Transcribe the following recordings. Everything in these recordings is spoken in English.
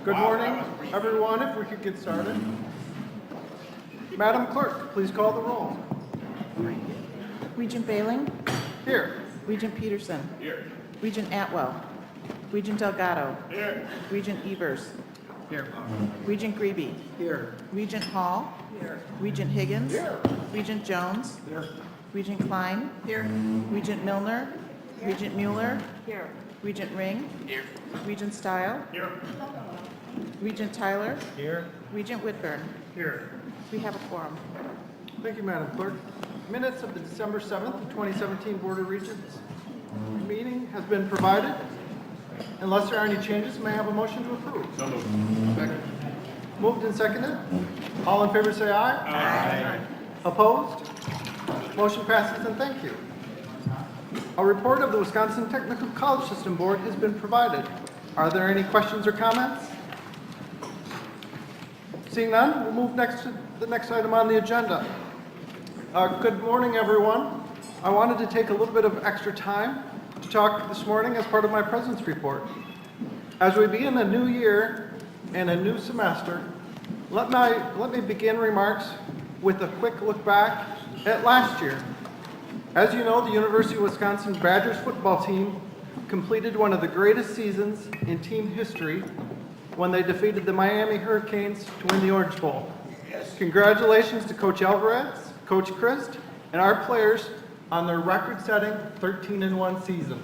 Good morning, everyone. If we could get started. Madam Clerk, please call the roll. Regent Bailing. Here. Regent Peterson. Here. Regent Atwell. Regent Delgado. Here. Regent Evers. Here. Regent Grebe. Here. Regent Hall. Here. Regent Higgins. Here. Regent Jones. Here. Regent Klein. Here. Regent Milner. Regent Mueller. Here. Regent Ring. Here. Regent Stile. Here. Regent Tyler. Here. Regent Whitburn. Here. We have a quorum. Thank you, Madam Clerk. Minutes of the December 7th, 2017 Board of Regents meeting has been provided. Unless there are any changes, may I have a motion to approve? So moved. Second. Moved and seconded. All in favor say aye. Aye. Opposed? Motion passes and thank you. A report of the Wisconsin Technical College System Board has been provided. Are there any questions or comments? Seeing none, we'll move next to the next item on the agenda. Good morning, everyone. I wanted to take a little bit of extra time to talk this morning as part of my President's Report. As we begin a new year and a new semester, let me begin remarks with a quick look back at last year. As you know, the University of Wisconsin Badgers football team completed one of the greatest seasons in team history when they defeated the Miami Hurricanes to win the Orange Bowl. Yes. Congratulations to Coach Alvarez, Coach Christ, and our players on their record-setting 13-1 season.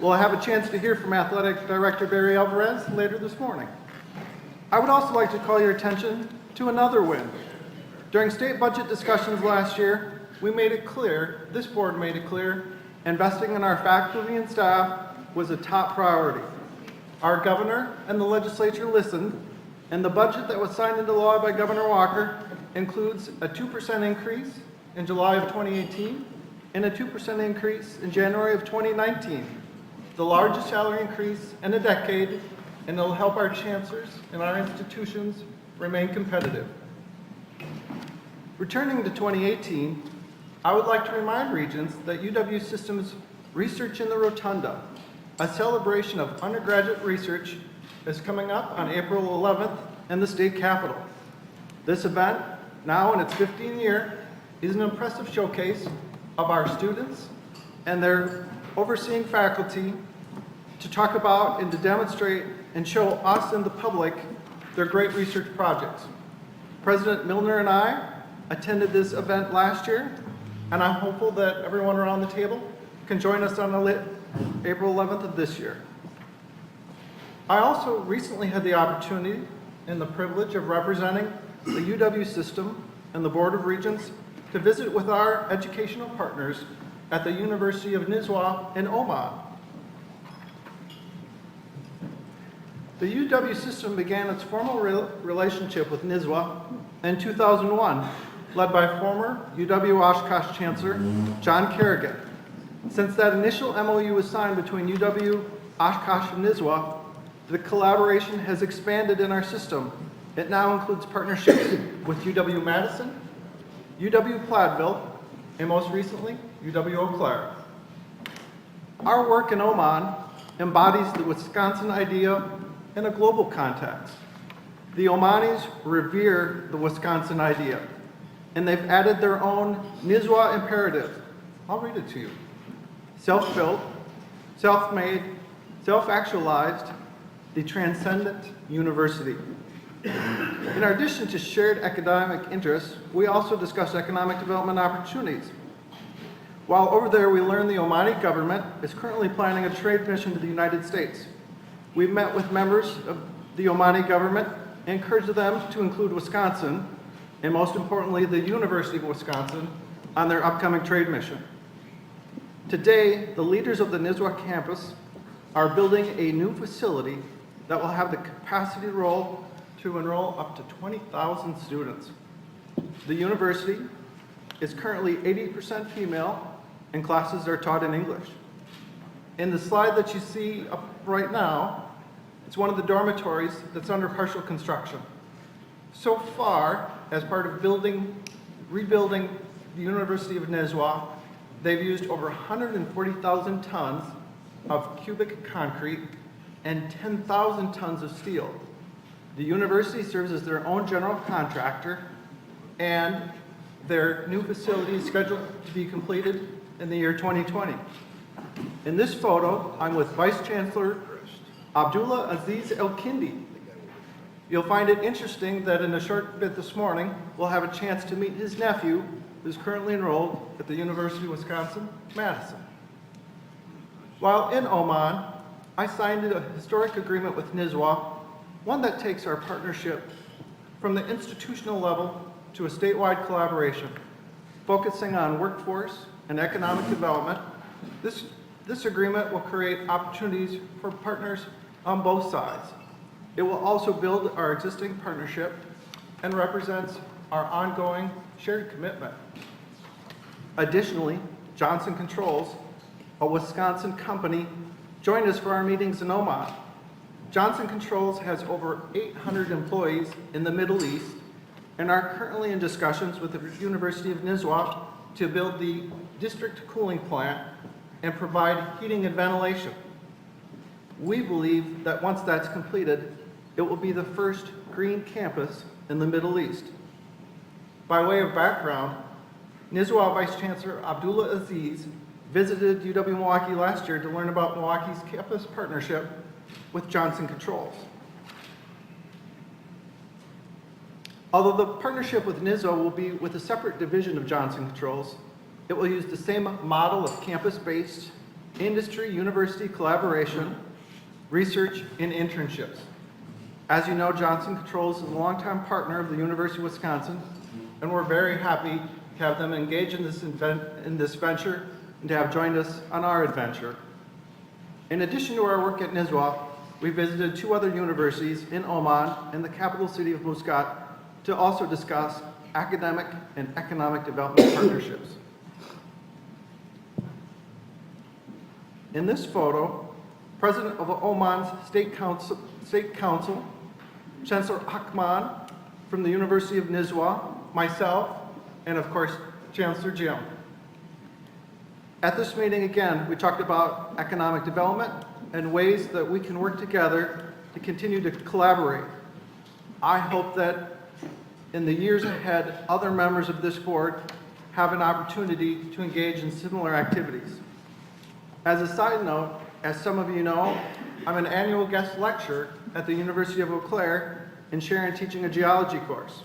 We'll have a chance to hear from Athletic Director Barry Alvarez later this morning. I would also like to call your attention to another win. During state budget discussions last year, this board made it clear, investing in our faculty and staff was a top priority. Our governor and the legislature listened, and the budget that was signed into law by Governor Walker includes a 2% increase in July of 2018 and a 2% increase in January of 2019. The largest salary increase in a decade, and it'll help our chancellors and our institutions remain competitive. Returning to 2018, I would like to remind Regents that UW System's Research in the Rotunda, a celebration of undergraduate research, is coming up on April 11th in the state capitol. This event, now in its 15th year, is an impressive showcase of our students and their overseeing faculty to talk about and to demonstrate and show us and the public their great research projects. President Milner and I attended this event last year, and I'm hopeful that everyone around the table can join us on April 11th of this year. I also recently had the opportunity and the privilege of representing the UW system and the Board of Regents to visit with our educational partners at the University of Nizwa in Oman. The UW system began its formal relationship with Nizwa in 2001, led by former UW-Oshkosh Chancellor John Kerrigan. Since that initial MOU was signed between UW-Oshkosh and Nizwa, the collaboration has expanded in our system. It now includes partnerships with UW-Madison, UW-Platteville, and most recently, UW-Eau Claire. Our work in Oman embodies the Wisconsin idea in a global context. The Omanis revere the Wisconsin idea, and they've added their own Nizwa imperative. I'll read it to you. Self-built, self-made, self-actualized, the transcendent university. In addition to shared academic interests, we also discuss economic development opportunities. While over there, we learned the Omani government is currently planning a trade mission to the United States. We've met with members of the Omani government and encouraged them to include Wisconsin, and most importantly, the University of Wisconsin, on their upcoming trade mission. Today, the leaders of the Nizwa campus are building a new facility that will have the capacity to enroll up to 20,000 students. The university is currently 80% female, and classes are taught in English. In the slide that you see up right now, it's one of the dormitories that's under partial construction. So far, as part of building rebuilding the University of Nizwa. They've used over 140,000 tons of cubic concrete and 10,000 tons of steel. The university serves as their own general contractor, and their new facility is scheduled to be completed in the year 2020. In this photo, I'm with Vice Chancellor Abdullah Aziz El-Kindi. You'll find it interesting that in a short bit this morning, we'll have a chance to meet his nephew, who's currently enrolled at the University of Wisconsin-Madison. While in Oman, I signed a historic agreement with Nizwa, one that takes our partnership from the institutional level to a statewide collaboration, focusing on workforce and economic development. This agreement will create opportunities for partners on both sides. It will also build our existing partnership and represents our ongoing shared commitment. Additionally, Johnson Controls, a Wisconsin company, joined us for our meetings in Oman. Johnson Controls has over 800 employees in the Middle East and are currently in discussions with the University of Nizwa to build the district cooling plant and provide heating and ventilation. We believe that once that's completed, it will be the first green campus in the Middle East. By way of background, Nizwa Vice Chancellor Abdullah Aziz visited UW-Milwaukee last year to learn about Milwaukee's campus partnership with Johnson Controls. Although the partnership with Nizwa will be with a separate division of Johnson Controls, it will use the same model of campus-based industry-university collaboration, research, and internships. As you know, Johnson Controls is a longtime partner of the University of Wisconsin, and we're very happy to have them engage in this venture and to have joined us on our adventure. In addition to our work at Nizwa, we visited 2 other universities in Oman and the capital city of Muscat to also discuss academic and economic development partnerships. In this photo, President of Oman's State Council, Chancellor Ahmad from the University of Nizwa, myself, and of course, Chancellor Jim. At this meeting, again, we talked about economic development and ways that we can work together to continue to collaborate. I hope that in the years ahead, other members of this board have an opportunity to engage in similar activities. As a side note, as some of you know, I'm an annual guest lecturer at the University of Eau Claire in sharing and teaching a geology course.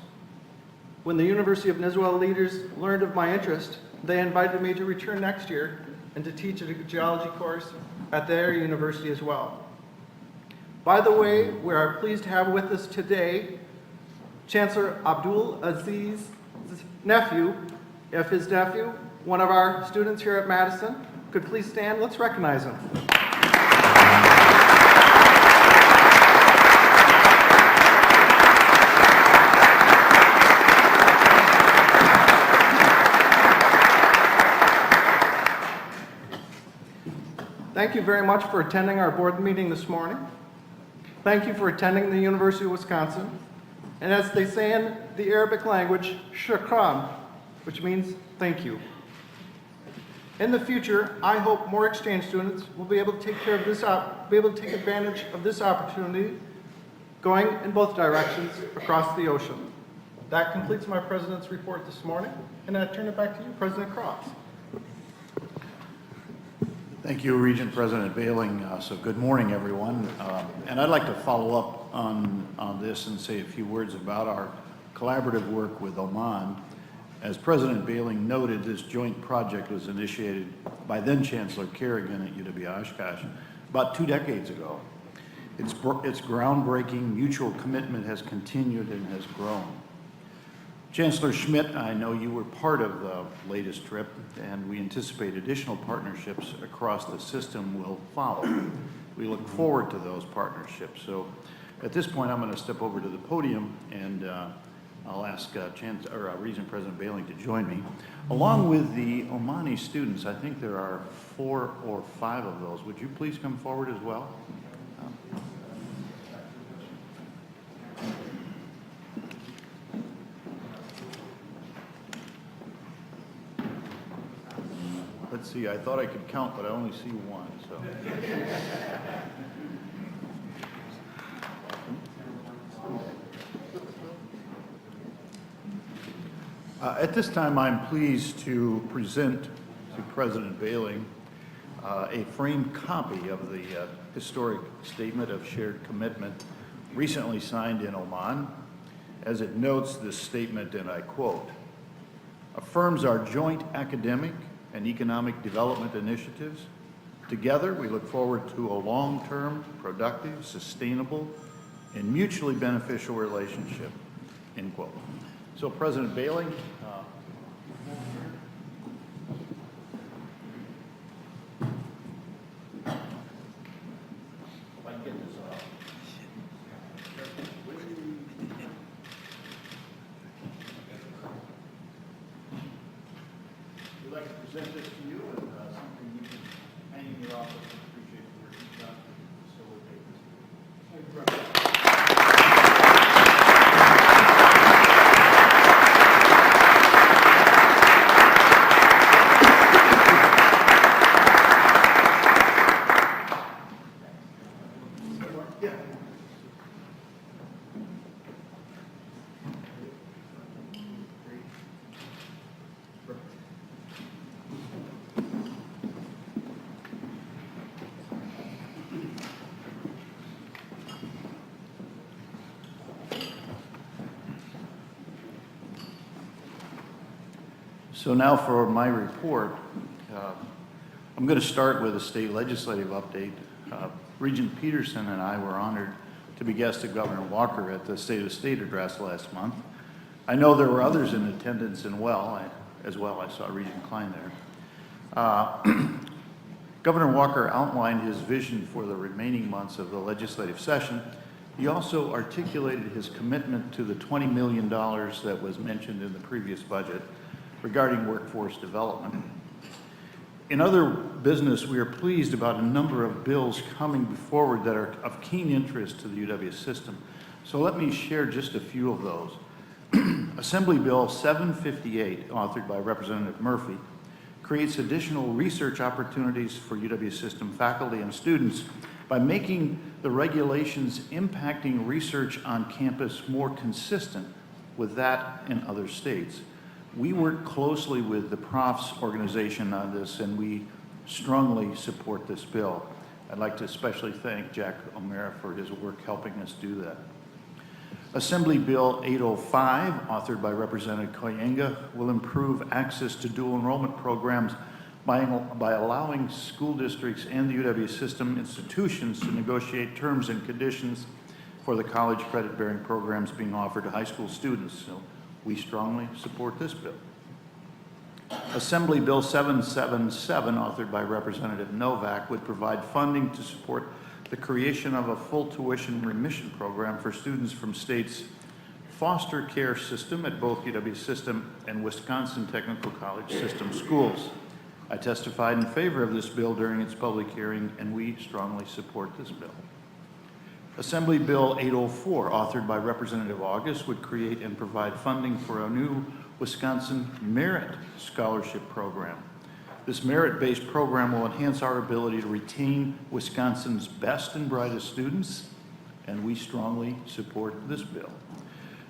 When the University of Nizwa leaders learned of my interest, they invited me to return next year and to teach a geology course at their university as well. By the way, we are pleased to have with us today Chancellor Abdul Aziz's nephew. If his nephew, one of our students here at Madison, could please stand, let's recognize him. Thank you very much for attending our board meeting this morning. Thank you for attending the University of Wisconsin. And as they say in the Arabic language, shukran, which means thank you. In the future, I hope more exchange students will be able to take advantage of this opportunity going in both directions across the ocean. That completes my President's report this morning, and I turn it back to you, President Cross. Thank you, Regent President Bailing. So good morning, everyone. And I'd like to follow up on this and say a few words about our collaborative work with Oman. As President Bailing noted, this joint project was initiated by then Chancellor Kerrigan at UW-Oshkosh about 2 decades ago. Its groundbreaking mutual commitment has continued and has grown. Chancellor Schmidt, I know you were part of the latest trip, and we anticipate additional partnerships across the system will follow. We look forward to those partnerships. So at this point, I'm going to step over to the podium, and I'll ask Regent President Bailing to join me. Along with the Omani students, I think there are 4 or 5 of those. Would you please come forward as well? Let's see, I thought I could count, but I only see one, so. At this time, I'm pleased to present to President Baling a framed copy of the historic Statement of Shared Commitment recently signed in Oman. As it notes this statement, and I quote, affirms our joint academic and economic development initiatives. Together, we look forward to a long-term, productive, sustainable, and mutually beneficial relationship, end quote. So President Baling, if I can get this off. We'd like to present this to you and something you can hang in your office. We appreciate the work you've done to facilitate this. Thank you, President. So now for my report, I'm going to start with a state legislative update. Regent Peterson and I were honored to be guests of Governor Walker at the State of the State address last month. I know there were others in attendance as well. I saw Regent Klein there. Governor Walker outlined his vision for the remaining months of the legislative session. He also articulated his commitment to the $20 million that was mentioned in the previous budget regarding workforce development. In other business, we are pleased about a number of bills coming forward that are of keen interest to the UW system. So let me share just a few of those. Assembly Bill 758, authored by Representative Murphy, creates additional research opportunities for UW system faculty and students by making the regulations impacting research on campus more consistent with that in other states. We work closely with the Profs organization on this, and we strongly support this bill. I'd like to especially thank Jack O'Mara for his work helping us do that. Assembly Bill 805, authored by Representative Koyenga, will improve access to dual enrollment programs by allowing school districts and the UW system institutions to negotiate terms and conditions for the college credit-bearing programs being offered to high school students. So we strongly support this bill. Assembly Bill 777, authored by Representative Novak, would provide funding to support the creation of a full tuition remission program for students from state's foster care system at both UW system and Wisconsin Technical College system schools. I testified in favor of this bill during its public hearing, and we strongly support this bill. Assembly Bill 804, authored by Representative August, would create and provide funding for a new Wisconsin Merit Scholarship Program. This merit-based program will enhance our ability to retain Wisconsin's best and brightest students, and we strongly support this bill.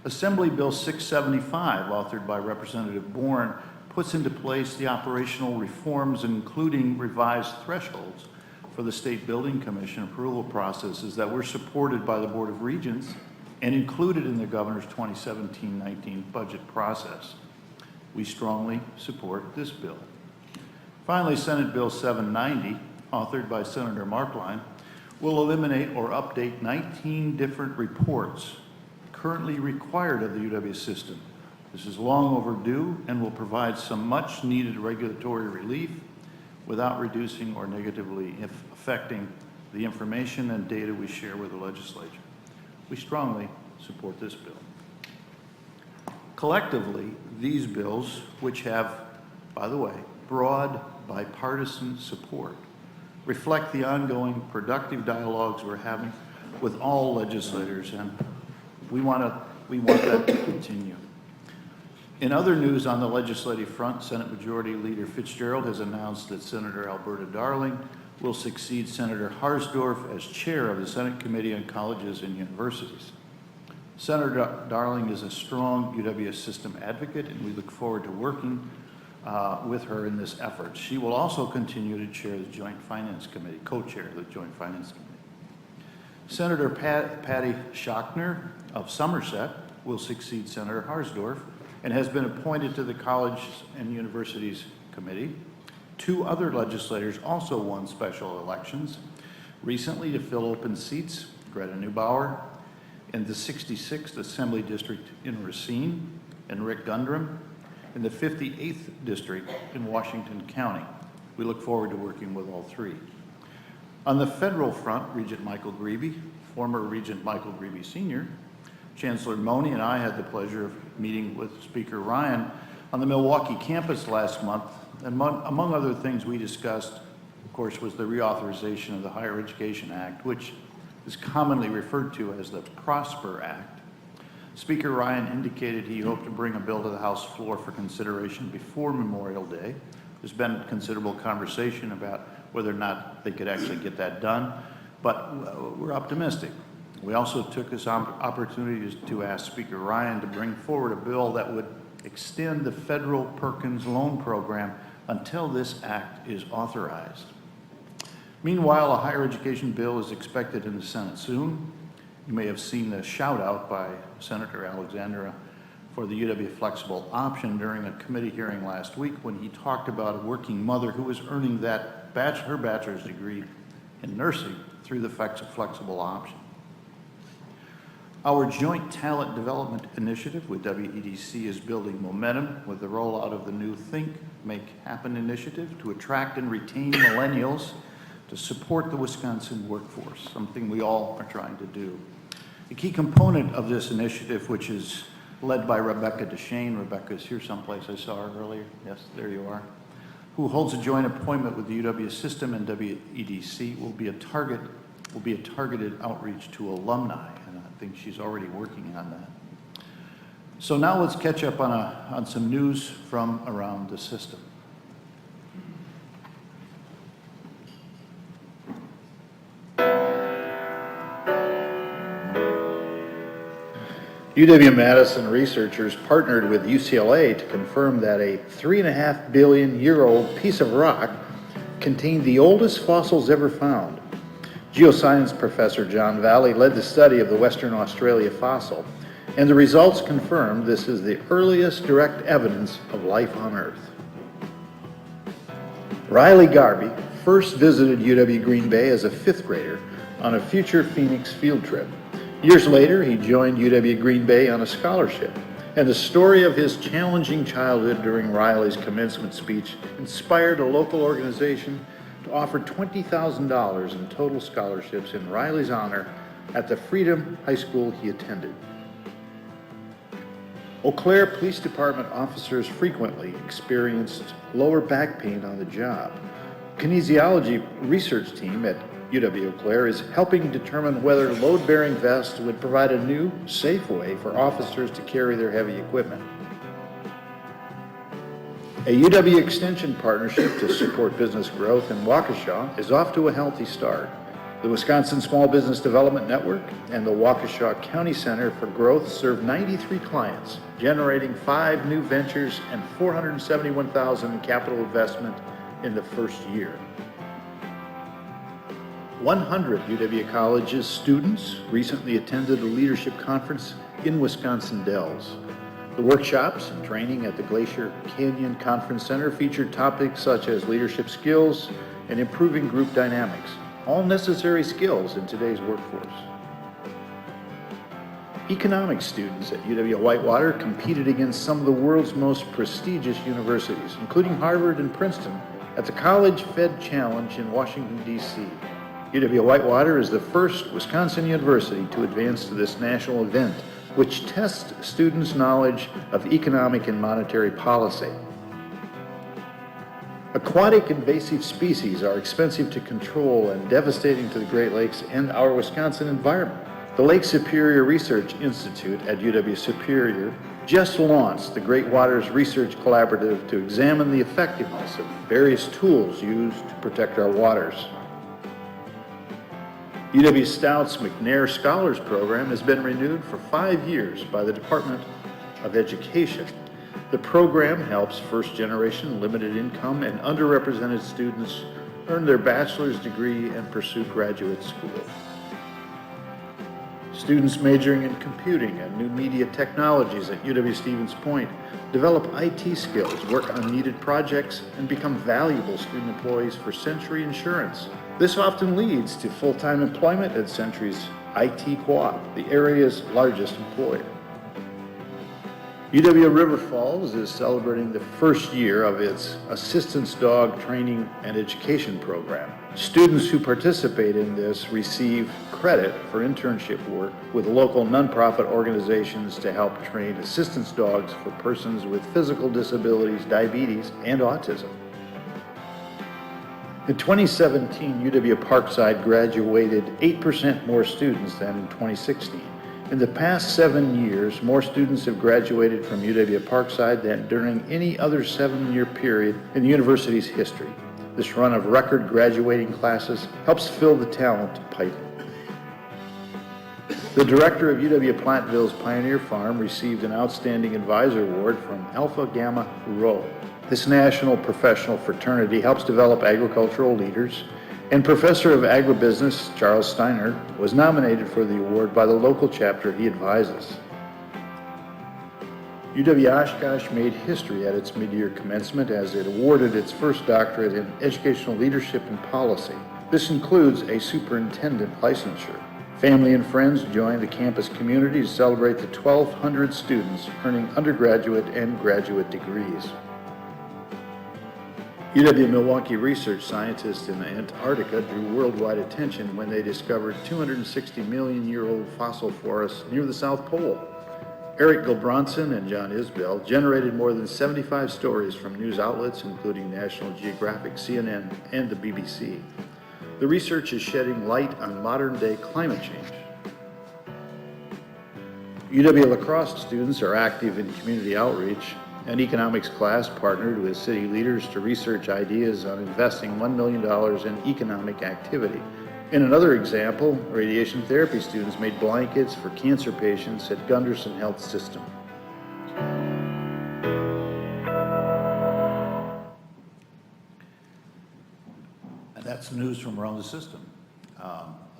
Assembly Bill 675, authored by Representative Bourne, puts into place the operational reforms, including revised thresholds for the State Building Commission approval processes that were supported by the Board of Regents and included in the Governor's 2017-19 budget process. We strongly support this bill. Finally, Senate Bill 790, authored by Senator Markline, will eliminate or update 19 different reports currently required of the UW system. This is long overdue and will provide some much needed regulatory relief without reducing or negatively affecting the information and data we share with the legislature. We strongly support this bill. Collectively, these bills, which have, by the way, broad bipartisan support, reflect the ongoing productive dialogues we're having with all legislators, and we want that to continue. In other news on the legislative front, Senate Majority Leader Fitzgerald has announced that Senator Alberta Darling will succeed Senator Harsdorf as chair of the Senate Committee on Colleges and Universities. Senator Darling is a strong UW system advocate, and we look forward to working with her in this effort. She will also continue to chair the Joint Finance Committee, co-chair the Joint Finance Committee. Senator Patty Schachner of Somerset will succeed Senator Harsdorf and has been appointed to the Colleges and Universities Committee. 2 other legislators also won special elections recently to fill open seats: Greta Neubauer in the 66th Assembly District in Racine and Rick Gundrum in the 58th District in Washington County. We look forward to working with all 3. On the federal front, Regent Michael Grebe, former Regent Michael Grebe Sr., Chancellor Mone and I had the pleasure of meeting with Speaker Ryan on the Milwaukee campus last month, and among other things we discussed, of course, was the reauthorization of the Higher Education Act, which is commonly referred to as the PROSPER Act. Speaker Ryan indicated he hoped to bring a bill to the House floor for consideration before Memorial Day. There's been considerable conversation about whether or not they could actually get that done, but we're optimistic. We also took this opportunity to ask Speaker Ryan to bring forward a bill that would extend the federal Perkins Loan Program until this act is authorized. Meanwhile, a higher education bill is expected in the Senate soon. You may have seen the shout out by Senator Alexandra for the UW flexible option during a committee hearing last week when he talked about a working mother who was earning that her bachelor's degree in nursing through the flexible option. Our joint talent development initiative with WEDC is building momentum with the rollout of the new Think, Make Happen initiative to attract and retain millennials to support the Wisconsin workforce, something we all are trying to do. A key component of this initiative, which is led by Rebecca Deshane. Rebecca is here someplace, I saw her earlier. Yes, there you are. Who holds a joint appointment with the UW system and WEDC, will be a targeted outreach to alumni, and I think she's already working on that. So now let's catch up on some news from around the system. UW-Madison researchers partnered with UCLA to confirm that a 3.5 billion year old piece of rock contained the oldest fossils ever found. Geoscience professor John Valley led the study of the Western Australia fossil, and the results confirmed this is the earliest direct evidence of life on Earth. Riley Garvey first visited UW Green Bay as a 5th grader on a future Phoenix field trip. Years later, he joined UW Green Bay on a scholarship, and the story of his challenging childhood during Riley's commencement speech inspired a local organization to offer $20,000 in total scholarships in Riley's honor at the Freedom High School he attended. Eau Claire Police Department officers frequently experienced lower back pain on the job. Kinesiology research team at UW-Eau Claire is helping determine whether load-bearing vests would provide a new, safe way for officers to carry their heavy equipment. A UW Extension partnership to support business growth in Waukesha is off to a healthy start. The Wisconsin Small Business Development Network and the Waukesha County Center for Growth serve 93 clients, generating 5 new ventures and $471,000 in capital investment in the first year. 100 UW College's students recently attended a leadership conference in Wisconsin Dells. The workshops and training at the Glacier Canyon Conference Center featured topics such as leadership skills and improving group dynamics, all necessary skills in today's workforce. Economics students at UW-Whitewater competed against some of the world's most prestigious universities, including Harvard and Princeton, at the College Fed Challenge in Washington, D.C. UW-Whitewater is the first Wisconsin university to advance to this national event, which tests students' knowledge of economic and monetary policy. Aquatic invasive species are expensive to control and devastating to the Great Lakes and our Wisconsin environment. The Lake Superior Research Institute at UW-Superior just launched the Great Waters Research Collaborative to examine the effectiveness of various tools used to protect our waters. UW Stout's McNair Scholars Program has been renewed for 5 years by the Department of Education. The program helps first-generation, limited-income, and underrepresented students earn their bachelor's degree and pursue graduate school. Students majoring in computing and new media technologies at UW-Stevens Point develop IT skills, work on needed projects, and become valuable student employees for Century Insurance. This often leads to full-time employment at Century's IT Co-op, the area's largest employer. UW River Falls is celebrating the first year of its Assistance Dog Training and Education Program. Students who participate in this receive credit for internship work with local nonprofit organizations to help train assistance dogs for persons with physical disabilities, diabetes, and autism. In 2017, UW Parkside graduated 8% more students than in 2016. In the past 7 years, more students have graduated from UW Parkside than during any other 7-year period in the university's history. This run of record graduating classes helps fill the talent pipeline. The director of UW Platteville's Pioneer Farm received an Outstanding Advisor Award from Alpha Gamma Rho. This national professional fraternity helps develop agricultural leaders, and Professor of Agribusiness Charles Steiner was nominated for the award by the local chapter he advises. UW-Oshkosh made history at its mid-year commencement as it awarded its first doctorate in educational leadership and policy. This includes a superintendent licensure. Family and friends joined the campus community to celebrate the 1,200 students earning undergraduate and graduate degrees. UW-Milwaukee research scientists in Antarctica drew worldwide attention when they discovered 260-million-year-old fossil forests near the South Pole. Eric Gilbronson and John Isbell generated more than 75 stories from news outlets including National Geographic, CNN, and the BBC. The research is shedding light on modern-day climate change. UW-La Crosse students are active in community outreach. An economics class partnered with city leaders to research ideas on investing $1 million in economic activity. In another example, radiation therapy students made blankets for cancer patients at Gunderson Health System. And that's news from around the system.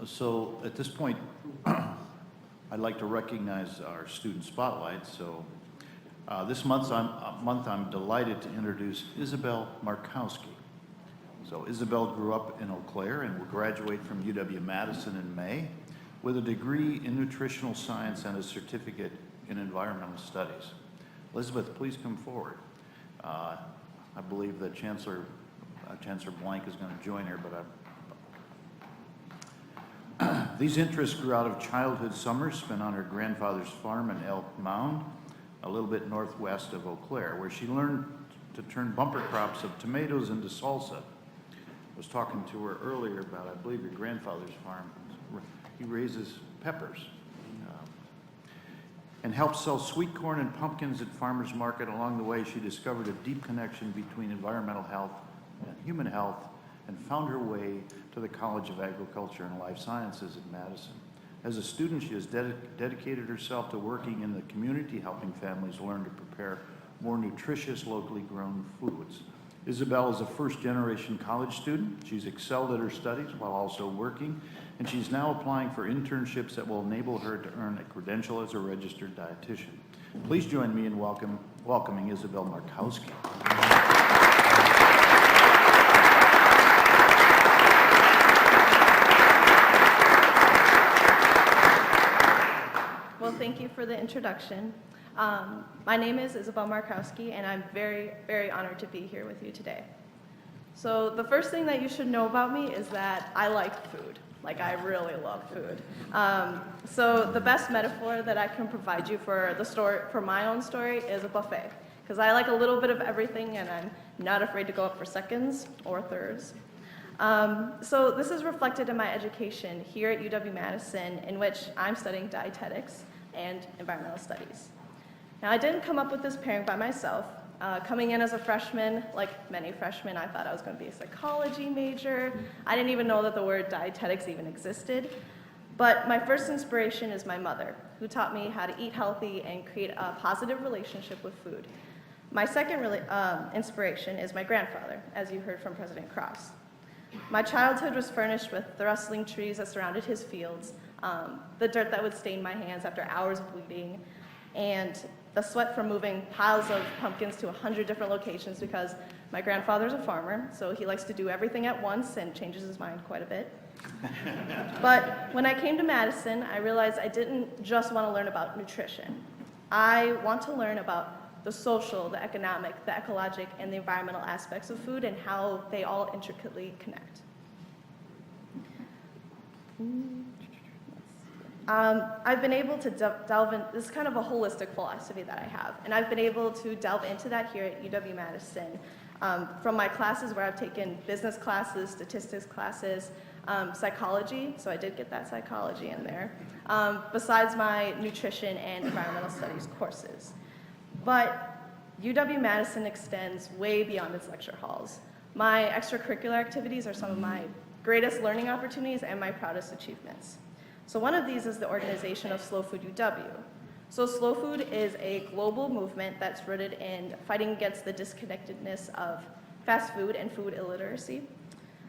So at this point, I'd like to recognize our student spotlight. So this month I'm delighted to introduce Isabel Markowski. So Isabel grew up in Eau Claire and will graduate from UW-Madison in May with a degree in nutritional science and a certificate in environmental studies. Elizabeth, please come forward. I believe that Chancellor Blank is going to join her, but these interests grew out of childhood summers spent on her grandfather's farm in Elk Mound, a little bit northwest of Eau Claire, where she learned to turn bumper crops of tomatoes into salsa. I was talking to her earlier about, I believe, your grandfather's farm. He raises peppers and helps sell sweet corn and pumpkins at farmers market. Along the way, she discovered a deep connection between environmental health and human health and found her way to the College of Agriculture and Life Sciences at Madison. As a student, she has dedicated herself to working in the community, helping families learn to prepare more nutritious, locally grown foods. Isabel is a first-generation college student. She's excelled at her studies while also working, and she's now applying for internships that will enable her to earn a credential as a registered dietitian. Please join me in welcoming Isabel Markowski. Well, thank you for the introduction. My name is Isabel Markowski, and I'm very, very honored to be here with you today. So the first thing that you should know about me is that I like food. Like, I really love food. So the best metaphor that I can provide you for my own story is a buffet, because I like a little bit of everything, and I'm not afraid to go up for seconds or thirds. So this is reflected in my education here at UW-Madison, in which I'm studying dietetics and environmental studies. Now, I didn't come up with this pairing by myself. Coming in as a freshman, like many freshmen, I thought I was going to be a psychology major. I didn't even know that the word dietetics even existed. But my first inspiration is my mother, who taught me how to eat healthy and create a positive relationship with food. My second inspiration is my grandfather, as you heard from President Cross. My childhood was furnished with the rustling trees that surrounded his fields, the dirt that would stain my hands after hours of weeding, and the sweat from moving piles of pumpkins to 100 different locations because my grandfather's a farmer, so he likes to do everything at once and changes his mind quite a bit. But when I came to Madison, I realized I didn't just want to learn about nutrition. I want to learn about the social, the economic, the ecologic, and the environmental aspects of food and how they all intricately connect. I've been able to delve in, this is kind of a holistic philosophy that I have, and I've been able to delve into that here at UW-Madison. From my classes where I've taken business classes, statistics classes, psychology, so I did get that psychology in there, besides my nutrition and environmental studies courses. But UW-Madison extends way beyond its lecture halls. My extracurricular activities are some of my greatest learning opportunities and my proudest achievements. So one of these is the organization of Slow Food UW. So Slow Food is a global movement that's rooted in fighting against the disconnectedness of fast food and food illiteracy.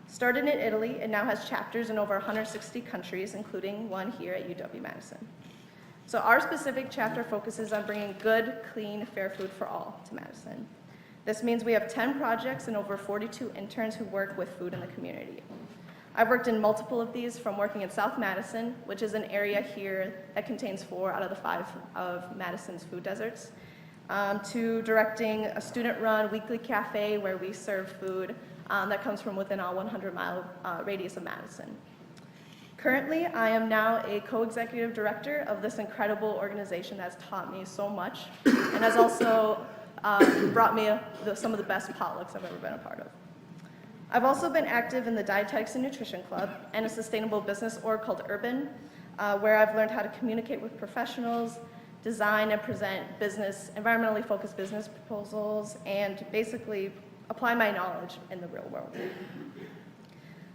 Started in Italy, it now has chapters in over 160 countries, including one here at UW-Madison. So our specific chapter focuses on bringing good, clean, fair food for all to Madison. This means we have 10 projects and over 42 interns who work with food in the community. I've worked in multiple of these, from working in South Madison, which is an area here that contains 4 out of the 5 of Madison's food deserts, to directing a student-run weekly cafe where we serve food that comes from within a 100-mile radius of Madison. Currently, I am now a co-executive director of this incredible organization that's taught me so much and has also brought me some of the best potlucks I've ever been a part of. I've also been active in the Dietetics and Nutrition Club and a sustainable business org called Urban, where I've learned how to communicate with professionals, design and present environmentally focused business proposals, and basically apply my knowledge in the real world.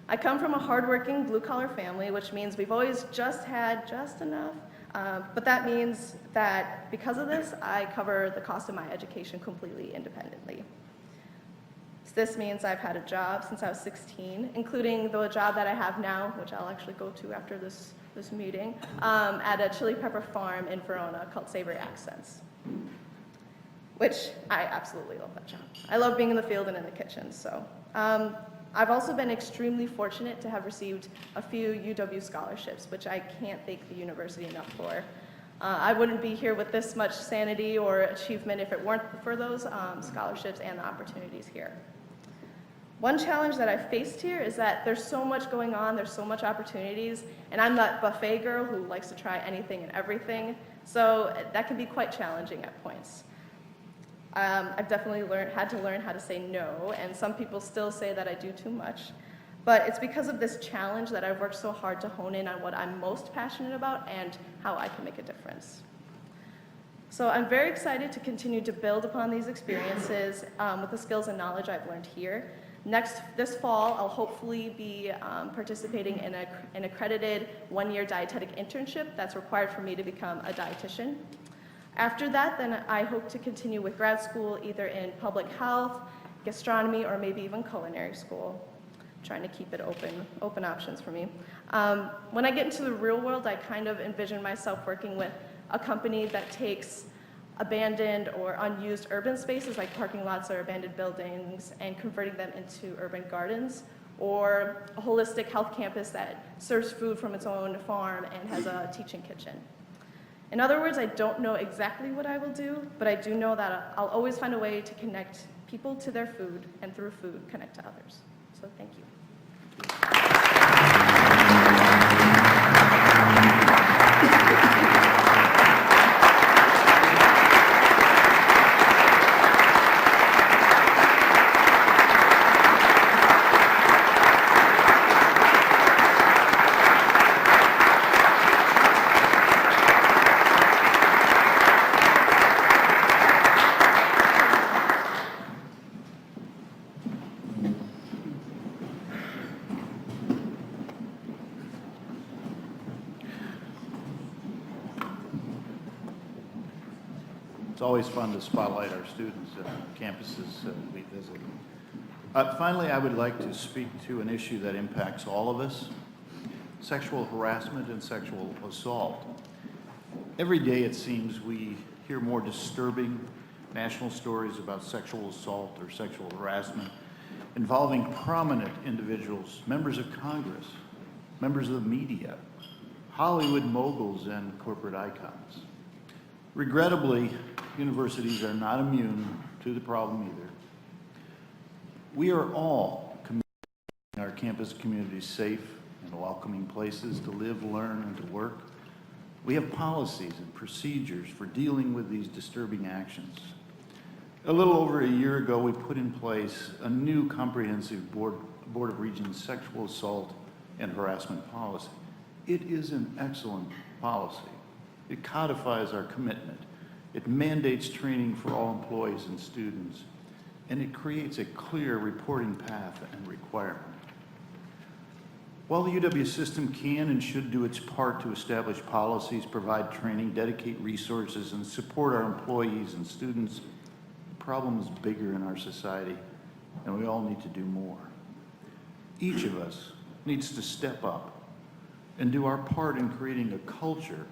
I come from a hardworking blue-collar family, which means we've always just had just enough, but that means that because of this, I cover the cost of my education completely independently. This means I've had a job since I was 16, including the job that I have now, which I'll actually go to after this meeting, at a chili pepper farm in Verona called Savory Accents, which I absolutely love that job. I love being in the field and in the kitchen. So I've also been extremely fortunate to have received a few UW scholarships, which I can't thank the university enough for. I wouldn't be here with this much sanity or achievement if it weren't for those scholarships and the opportunities here. One challenge that I've faced here is that there's so much going on, there's so much opportunities, and I'm that buffet girl who likes to try anything and everything, so that can be quite challenging at points. I've definitely had to learn how to say no, and some people still say that I do too much, but it's because of this challenge that I've worked so hard to hone in on what I'm most passionate about and how I can make a difference. So I'm very excited to continue to build upon these experiences with the skills and knowledge I've learned here. This fall, I'll hopefully be participating in an accredited one-year dietetic internship that's required for me to become a dietitian. After that, then I hope to continue with grad school either in public health, gastronomy, or maybe even culinary school. I'm trying to keep it open options for me. When I get into the real world, I kind of envision myself working with a company that takes abandoned or unused urban spaces like parking lots or abandoned buildings and converting them into urban gardens, or a holistic health campus that serves food from its own farm and has a teaching kitchen. In other words, I don't know exactly what I will do, but I do know that I'll always find a way to connect people to their food and through food connect to others. So thank you. It's always fun to spotlight our students at campuses we visit. Finally, I would like to speak to an issue that impacts all of us: sexual harassment and sexual assault. Every day, it seems, we hear more disturbing national stories about sexual assault or sexual harassment involving prominent individuals, members of Congress, members of the media, Hollywood moguls, and corporate icons. Regrettably, universities are not immune to the problem either. We are all committing our campus communities safe and welcoming places to live, learn, and to work. We have policies and procedures for dealing with these disturbing actions. A little over a year ago, we put in place a new comprehensive Board of Regents sexual assault and harassment policy. It is an excellent policy. It codifies our commitment. It mandates training for all employees and students, and it creates a clear reporting path and requirement. While the UW system can and should do its part to establish policies, provide training, dedicate resources, and support our employees and students, the problem is bigger in our society, and we all need to do more. Each of us needs to step up and do our part in creating a culture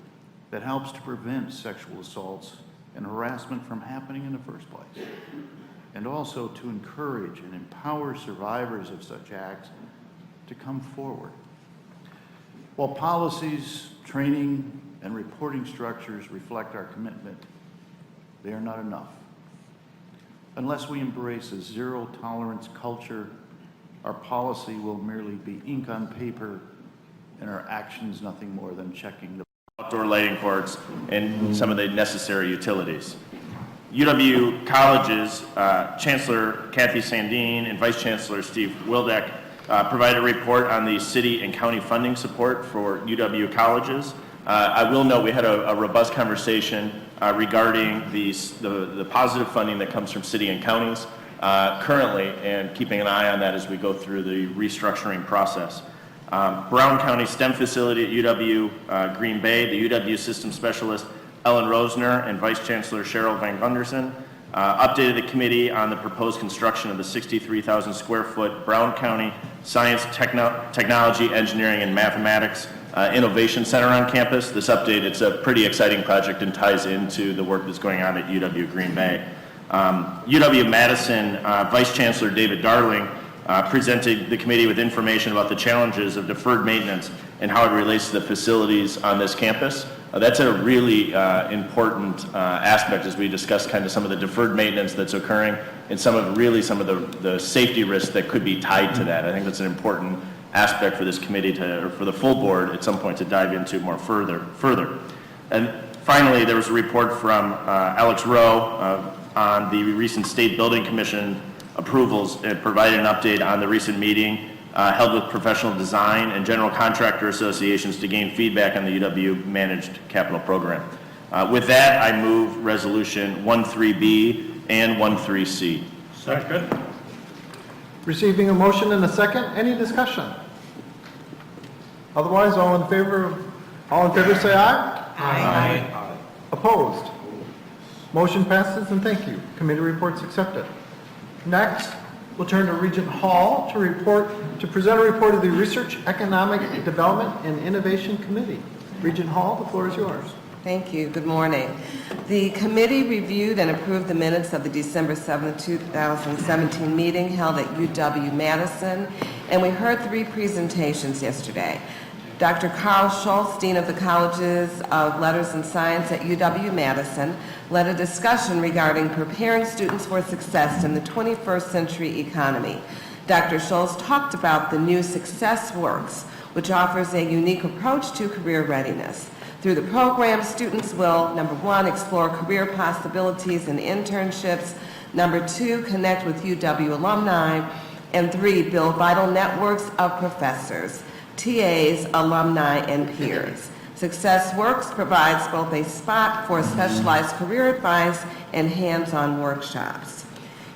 that helps to prevent sexual assaults and harassment from happening in the first place, and also to encourage and empower survivors of such acts to come forward. While policies, training, and reporting structures reflect our commitment, they are not enough. Unless we embrace a zero-tolerance culture, our policy will merely be ink on paper and our actions nothing more than checking the outdoor lighting courts and some of the necessary utilities. UW College's Chancellor Kathy Sandine and Vice Chancellor Steve Wildeck provided a report on the city and county funding support for UW colleges. I will note we had a robust conversation regarding the positive funding that comes from city and counties currently, and keeping an eye on that as we go through the restructuring process. Brown County STEM facility at UW Green Bay, the UW system specialist Ellen Rosner and Vice Chancellor Cheryl Van Gunderson updated the committee on the proposed construction of the 63,000 square foot Brown County Science, Technology, Engineering, and Mathematics Innovation Center on campus. This update, it's a pretty exciting project and ties into the work that's going on at UW Green Bay. UW-Madison Vice Chancellor David Darling presented the committee with information about the challenges of deferred maintenance and how it relates to the facilities on this campus. That's a really important aspect as we discuss kind of some of the deferred maintenance that's occurring and some of the safety risks that could be tied to that. I think that's an important aspect for this committee or for the full board at some point to dive into more further. And finally, there was a report from Alex Rowe on the recent State Building Commission approvals and provided an update on the recent meeting held with professional design and general contractor associations to gain feedback on the UW managed capital program. With that, I move resolution 13B and 13C. Second. Receiving a motion and a second, any discussion? Otherwise, all in favor say aye. Aye. Opposed? Motion passes, and thank you. Committee reports accepted. Next, we'll turn to Regent Hall to present a report of the Research, Economic Development, and Innovation Committee. Regent Hall, the floor is yours. Thank you. Good morning. The committee reviewed and approved the minutes of the December 7, 2017 meeting held at UW-Madison, and we heard 3 presentations yesterday. Dr. Carl Schultz, Dean of the Colleges of Letters and Science at UW-Madison, led a discussion regarding preparing students for success in the 21st century economy. Dr. Schultz talked about the new Success Works, which offers a unique approach to career readiness. Through the program, students will, number 1, explore career possibilities and internships, number 2, connect with UW alumni, and 3, build vital networks of professors, TAs, alumni, and peers. Success Works provides both a spot for specialized career advice and hands-on workshops.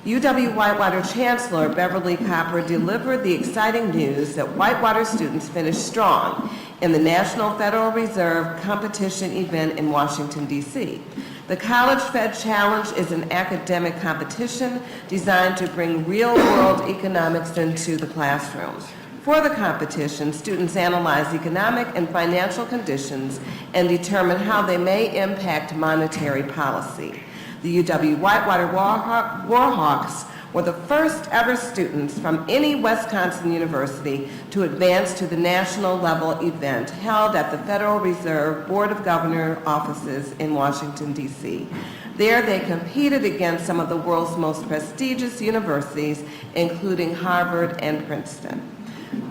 UW-Whitewater Chancellor Beverly Copper delivered the exciting news that Whitewater students finished strong in the National Federal Reserve competition event in Washington, D.C. The College Fed Challenge is an academic competition designed to bring real-world economics into the classroom. For the competition, students analyze economic and financial conditions and determine how they may impact monetary policy. The UW Whitewater Warhawks were the first ever students from any Wisconsin university to advance to the national level event held at the Federal Reserve Board of Governor offices in Washington, D.C. There they competed against some of the world's most prestigious universities, including Harvard and Princeton.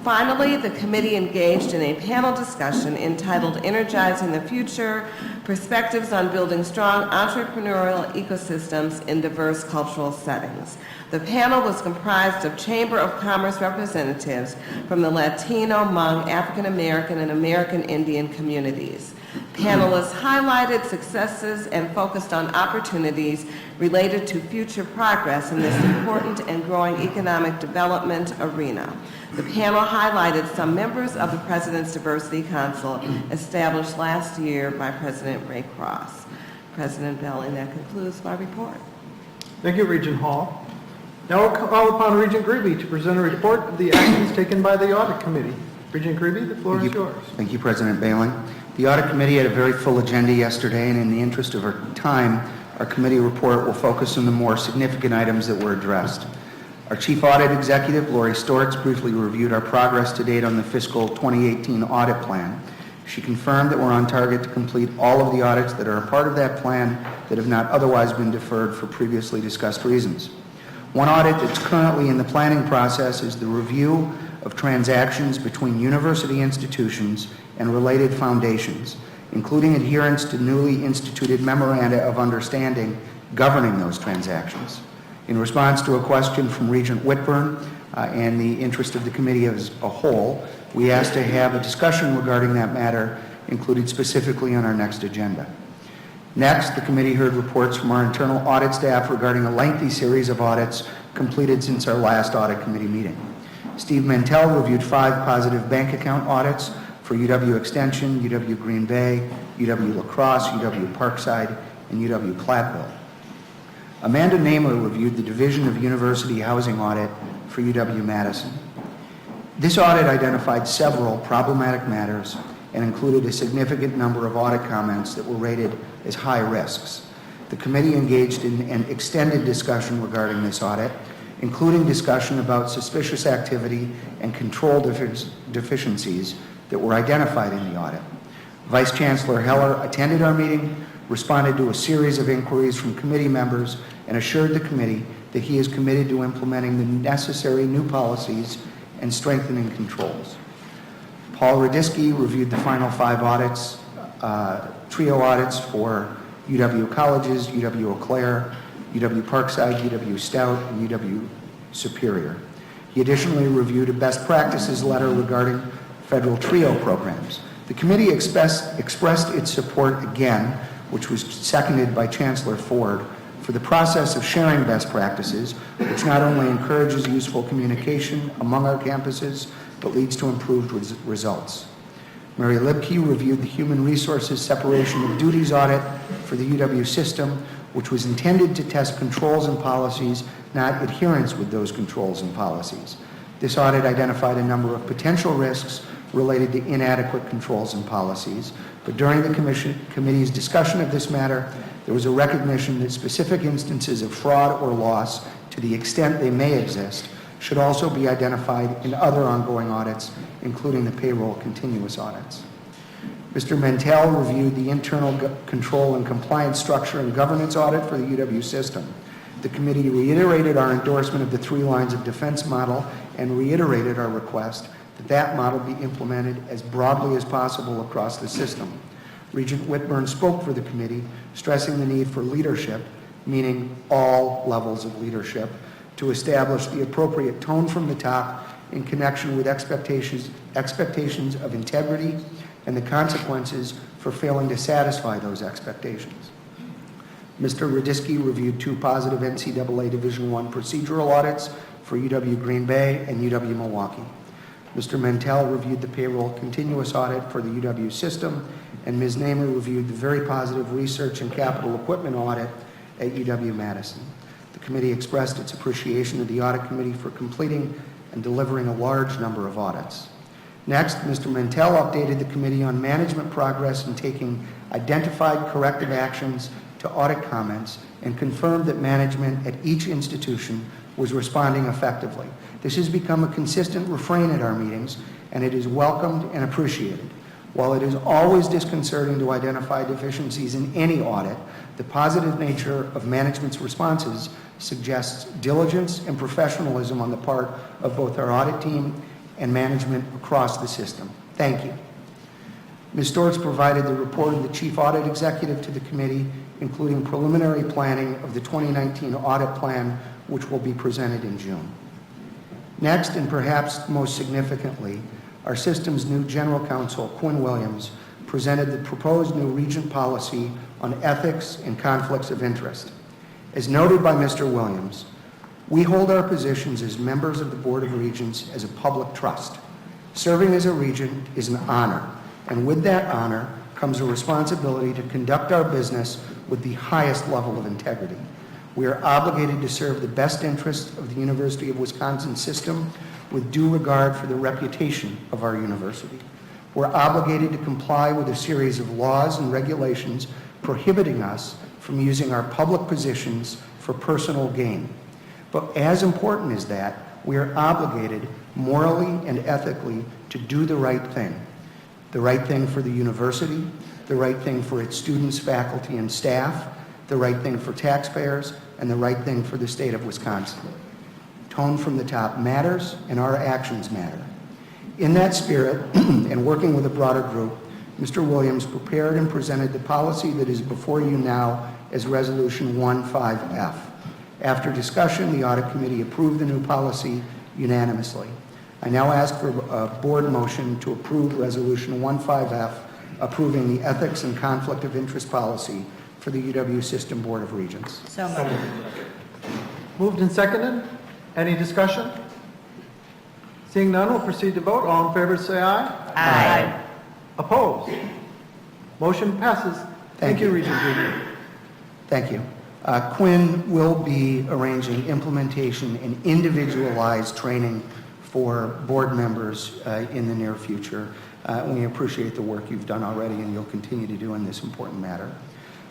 Finally, the committee engaged in a panel discussion entitled Energizing the Future, Perspectives on Building Strong Entrepreneurial Ecosystems in Diverse Cultural Settings. The panel was comprised of Chamber of Commerce representatives from the Latino, Hmong, African American, and American Indian communities. Panelists highlighted successes and focused on opportunities related to future progress in this important and growing economic development arena. The panel highlighted some members of the President's Diversity Council established last year by President Ray Cross. President Belling, that concludes my report. Thank you, Regent Hall. Now we'll call upon Regent Greeby to present a report of the actions taken by the Audit Committee. Regent Greeby, the floor is yours. Thank you, President Bailing. The Audit Committee had a very full agenda yesterday, and in the interest of our time, our committee report will focus on the more significant items that were addressed. Our Chief Audit Executive, Lori Storks, briefly reviewed our progress to date on the fiscal 2018 audit plan. She confirmed that we're on target to complete all of the audits that are a part of that plan that have not otherwise been deferred for previously discussed reasons. One audit that's currently in the planning process is the review of transactions between university institutions and related foundations, including adherence to newly instituted memoranda of understanding governing those transactions. In response to a question from Regent Whitburn and the interest of the committee as a whole, we asked to have a discussion regarding that matter included specifically on our next agenda. Next, the committee heard reports from our internal audit staff regarding a lengthy series of audits completed since our last audit committee meeting. Steve Mantell reviewed 5 positive bank account audits for UW Extension, UW Green Bay, UW La Crosse, UW Parkside, and UW Platteville. Amanda Namer reviewed the Division of University Housing Audit for UW-Madison. This audit identified several problematic matters and included a significant number of audit comments that were rated as high risks. The committee engaged in an extended discussion regarding this audit, including discussion about suspicious activity and control deficiencies that were identified in the audit. Vice Chancellor Heller attended our meeting, responded to a series of inquiries from committee members, and assured the committee that he is committed to implementing the necessary new policies and strengthening controls. Paul Radisky reviewed the final 5 audits, trio audits for UW Colleges, UW Eau Claire, UW Parkside, UW Stout, and UW Superior. He additionally reviewed a best practices letter regarding federal trio programs. The committee expressed its support again, which was seconded by Chancellor Ford, for the process of sharing best practices, which not only encourages useful communication among our campuses, but leads to improved results. Mary Libke reviewed the Human Resources Separation of Duties audit for the UW system, which was intended to test controls and policies, not adherence with those controls and policies. This audit identified a number of potential risks related to inadequate controls and policies, but during the committee's discussion of this matter, there was a recognition that specific instances of fraud or loss, to the extent they may exist, should also be identified in other ongoing audits, including the payroll continuous audits. Mr. Mantell reviewed the internal control and compliance structure and governance audit for the UW system. The committee reiterated our endorsement of the 3 lines of defense model and reiterated our request that that model be implemented as broadly as possible across the system. Regent Whitburn spoke for the committee, stressing the need for leadership, meaning all levels of leadership, to establish the appropriate tone from the top in connection with expectations of integrity and the consequences for failing to satisfy those expectations. Mr. Radisky reviewed 2 positive NCAA Division I procedural audits for UW Green Bay and UW Milwaukee. Mr. Mantell reviewed the payroll continuous audit for the UW system and Ms. Namer reviewed the very positive research and capital equipment audit at UW-Madison. The committee expressed its appreciation to the audit committee for completing and delivering a large number of audits. Next, Mr. Mantell updated the committee on management progress in taking identified corrective actions to audit comments and confirmed that management at each institution was responding effectively. This has become a consistent refrain at our meetings, and it is welcomed and appreciated. While it is always disconcerting to identify deficiencies in any audit, the positive nature of management's responses suggests diligence and professionalism on the part of both our audit team and management across the system. Thank you. Ms. Stortz provided the report of the Chief Audit Executive to the committee, including preliminary planning of the 2019 audit plan, which will be presented in June. Next, and perhaps most significantly, our system's new General Counsel, Quinn Williams, presented the proposed new Regent policy on ethics and conflicts of interest. As noted by Mr. Williams, we hold our positions as members of the Board of Regents as a public trust. Serving as a Regent is an honor, and with that honor comes a responsibility to conduct our business with the highest level of integrity. We are obligated to serve the best interests of the University of Wisconsin system with due regard for the reputation of our university. We're obligated to comply with a series of laws and regulations prohibiting us from using our public positions for personal gain. But as important as that, we are obligated morally and ethically to do the right thing. The right thing for the university, the right thing for its students, faculty, and staff, the right thing for taxpayers, and the right thing for the state of Wisconsin. Tone from the top matters, and our actions matter. In that spirit, and working with a broader group, Mr. Williams prepared and presented the policy that is before you now as Resolution 15F. After discussion, the Audit Committee approved the new policy unanimously. I now ask for a board motion to approve Resolution 15F, approving the Ethics and Conflict of Interest Policy for the UW System Board of Regents. So moved. Moved and seconded. Any discussion? Seeing none, we'll proceed to vote. All in favor say aye. Aye. Opposed? Motion passes. Thank you, Regent Gregory. Thank you. Quinn will be arranging implementation and individualized training for board members in the near future. We appreciate the work you've done already and you'll continue to do in this important matter.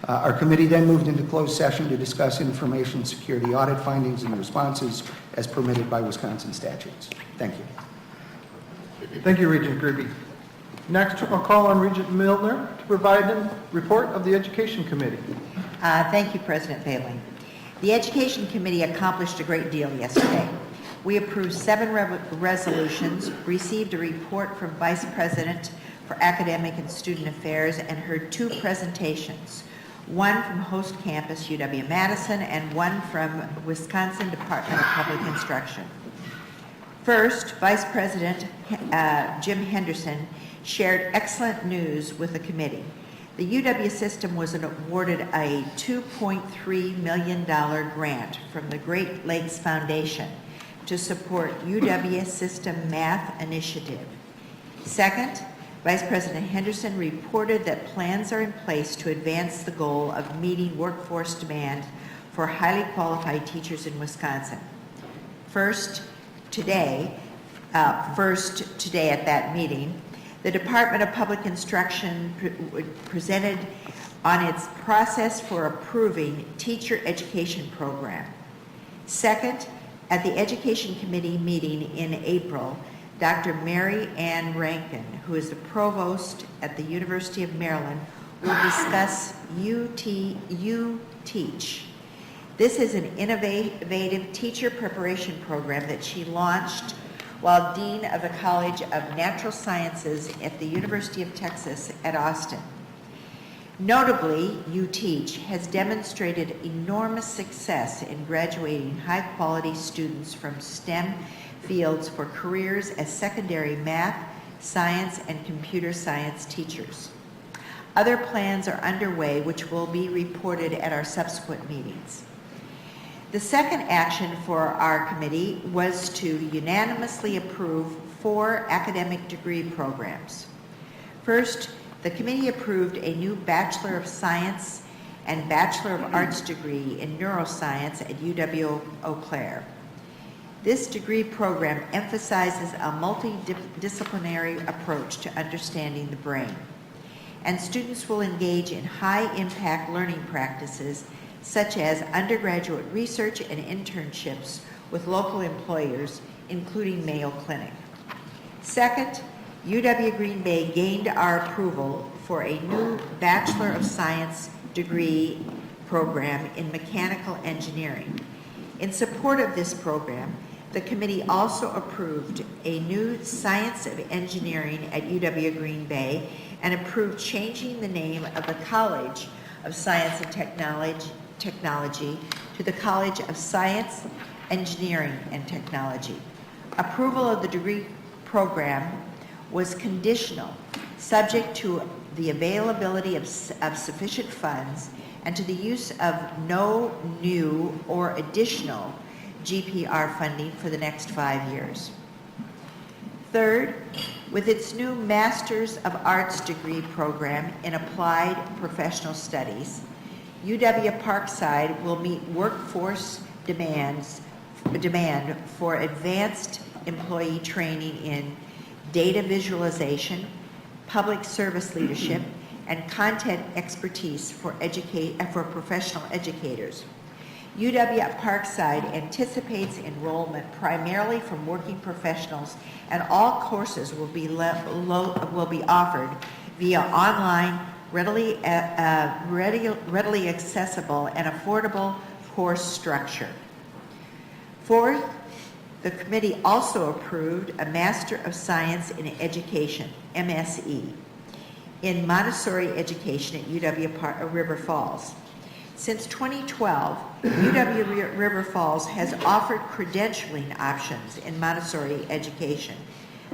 Our committee then moved into closed session to discuss information security audit findings and responses as permitted by Wisconsin statutes. Thank you. Thank you, Regent Gregory. Next, I'll call on Regent Milner to provide a report of the Education Committee. Thank you, President Bailey. The Education Committee accomplished a great deal yesterday. We approved 7 resolutions, received a report from Vice President for Academic and Student Affairs, and heard 2 presentations, one from host campus UW-Madison and one from Wisconsin Department of Public Instruction. First, Vice President Jim Henderson shared excellent news with the committee. The UW system was awarded a $2.3 million grant from the Great Lakes Foundation to support UW system math initiative. Second, Vice President Henderson reported that plans are in place to advance the goal of meeting workforce demand for highly qualified teachers in Wisconsin. First, today at that meeting, the Department of Public Instruction presented on its process for approving teacher education program. Second, at the Education Committee meeting in April, Dr. Mary Ann Rankin, who is the provost at the University of Maryland, will discuss You Teach. This is an innovative teacher preparation program that she launched while Dean of the College of Natural Sciences at the University of Texas at Austin. Notably, You Teach has demonstrated enormous success in graduating high-quality students from STEM fields for careers as secondary math, science, and computer science teachers. Other plans are underway which will be reported at our subsequent meetings. The second action for our committee was to unanimously approve 4 academic degree programs. First, The committee approved a new Bachelor of Science and Bachelor of Arts degree in neuroscience at UW-Eau Claire. This degree program emphasizes a multidisciplinary approach to understanding the brain, and students will engage in high-impact learning practices such as undergraduate research and internships with local employers, including Mayo Clinic. Second, UW Green Bay gained our approval for a new Bachelor of Science degree program in mechanical engineering. In support of this program, the committee also approved a new Science of Engineering at UW Green Bay and approved changing the name of the College of Science and Technology to the College of Science, Engineering, and Technology. Approval of the degree program was conditional, subject to the availability of sufficient funds and to the use of no new or additional GPR funding for the next 5 years. Third, with its new Masters of Arts degree program in Applied Professional Studies, UW-Parkside will meet workforce demand for advanced employee training in data visualization, public service leadership, and content expertise for professional educators. UW-Parkside anticipates enrollment primarily from working professionals, and all courses will be offered via online, readily accessible, and affordable course structure. Fourth, the committee also approved a Master of Science in Education, MSE, in Montessori Education at UW-River Falls. Since 2012, UW-River Falls has offered credentialing options in Montessori education.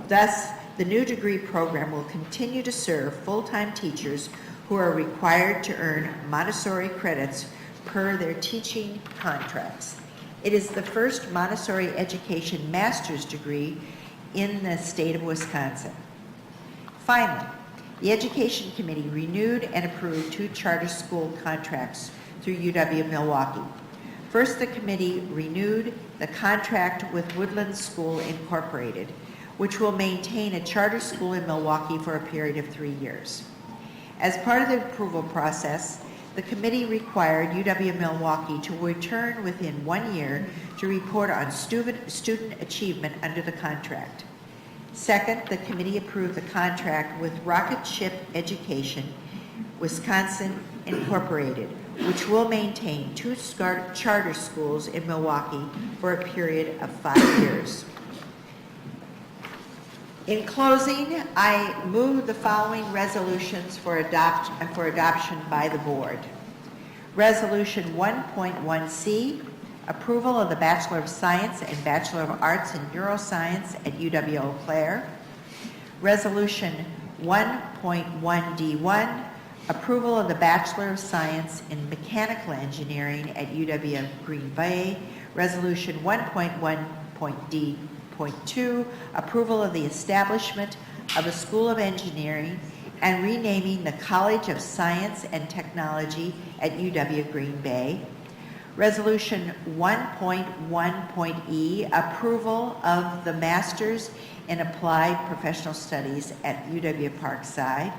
Thus, the new degree program will continue to serve full-time teachers who are required to earn Montessori credits per their teaching contracts. It is the first Montessori education master's degree in the state of Wisconsin. Finally, the Education Committee renewed and approved 2 charter school contracts through UW-Milwaukee. First, the committee renewed the contract with Woodland School Incorporated, which will maintain a charter school in Milwaukee for a period of 3 years. As part of the approval process, the committee required UW-Milwaukee to return within 1 year to report on student achievement under the contract. Second, the committee approved the contract with Rocket Ship Education, Wisconsin Incorporated, which will maintain 2 charter schools in Milwaukee for a period of 5 years. In closing, I move the following resolutions for adoption by the board. Resolution 1.1C, approval of the Bachelor of Science and Bachelor of Arts in Neuroscience at UW-Eau Claire. Resolution 1.1D1, approval of the Bachelor of Science in Mechanical Engineering at UW Green Bay. Resolution 1.1.D.2, approval of the establishment of a School of Engineering and renaming the College of Science and Technology at UW Green Bay. Resolution 1.1.E, approval of the Masters in Applied Professional Studies at UW-Parkside.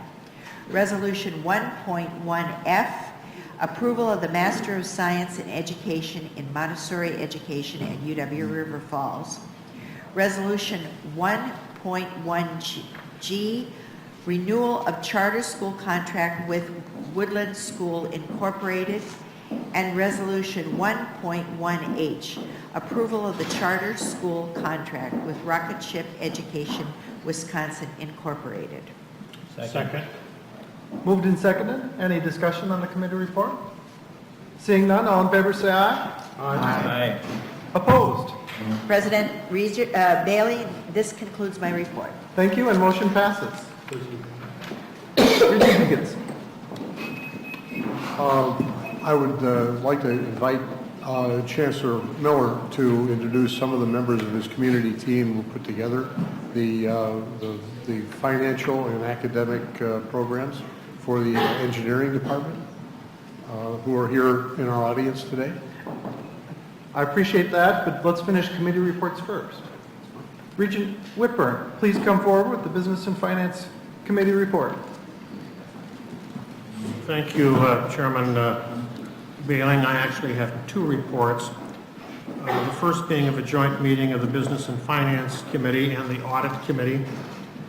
Resolution 1.1F, approval of the Master of Science in Education in Montessori Education at UW-River Falls. Resolution 1.1G, renewal of charter school contract with Woodland School Incorporated. And Resolution 1.1H, approval of the charter school contract with Rocket Ship Education, Wisconsin Incorporated. Second. Moved and seconded. Any discussion on the committee report? Seeing none, all in favor say aye. Aye. Opposed? President Bailey, this concludes my report. Thank you, and motion passes. Regent Higgins. I would like to invite Chancellor Miller to introduce some of the members of his community team who put together the financial and academic programs for the engineering department, who are here in our audience today. I appreciate that, but let's finish committee reports first. Regent Whitburn, please come forward with the Business and Finance Committee report. Thank you, Chairman Bailing. I actually have two reports. The first being of a joint meeting of the Business and Finance Committee and the Audit Committee.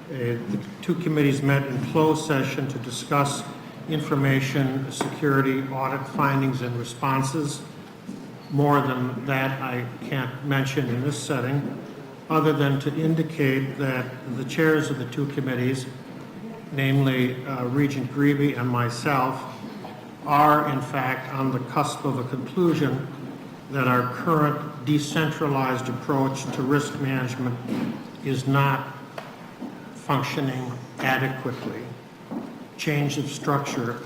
The two committees met in closed session to discuss information security audit findings and responses. More than that I can't mention in this setting, other than to indicate that the chairs of the two committees, namely Regent Grebe and myself, are in fact on the cusp of a conclusion that our current decentralized approach to risk management is not functioning adequately. Change of structure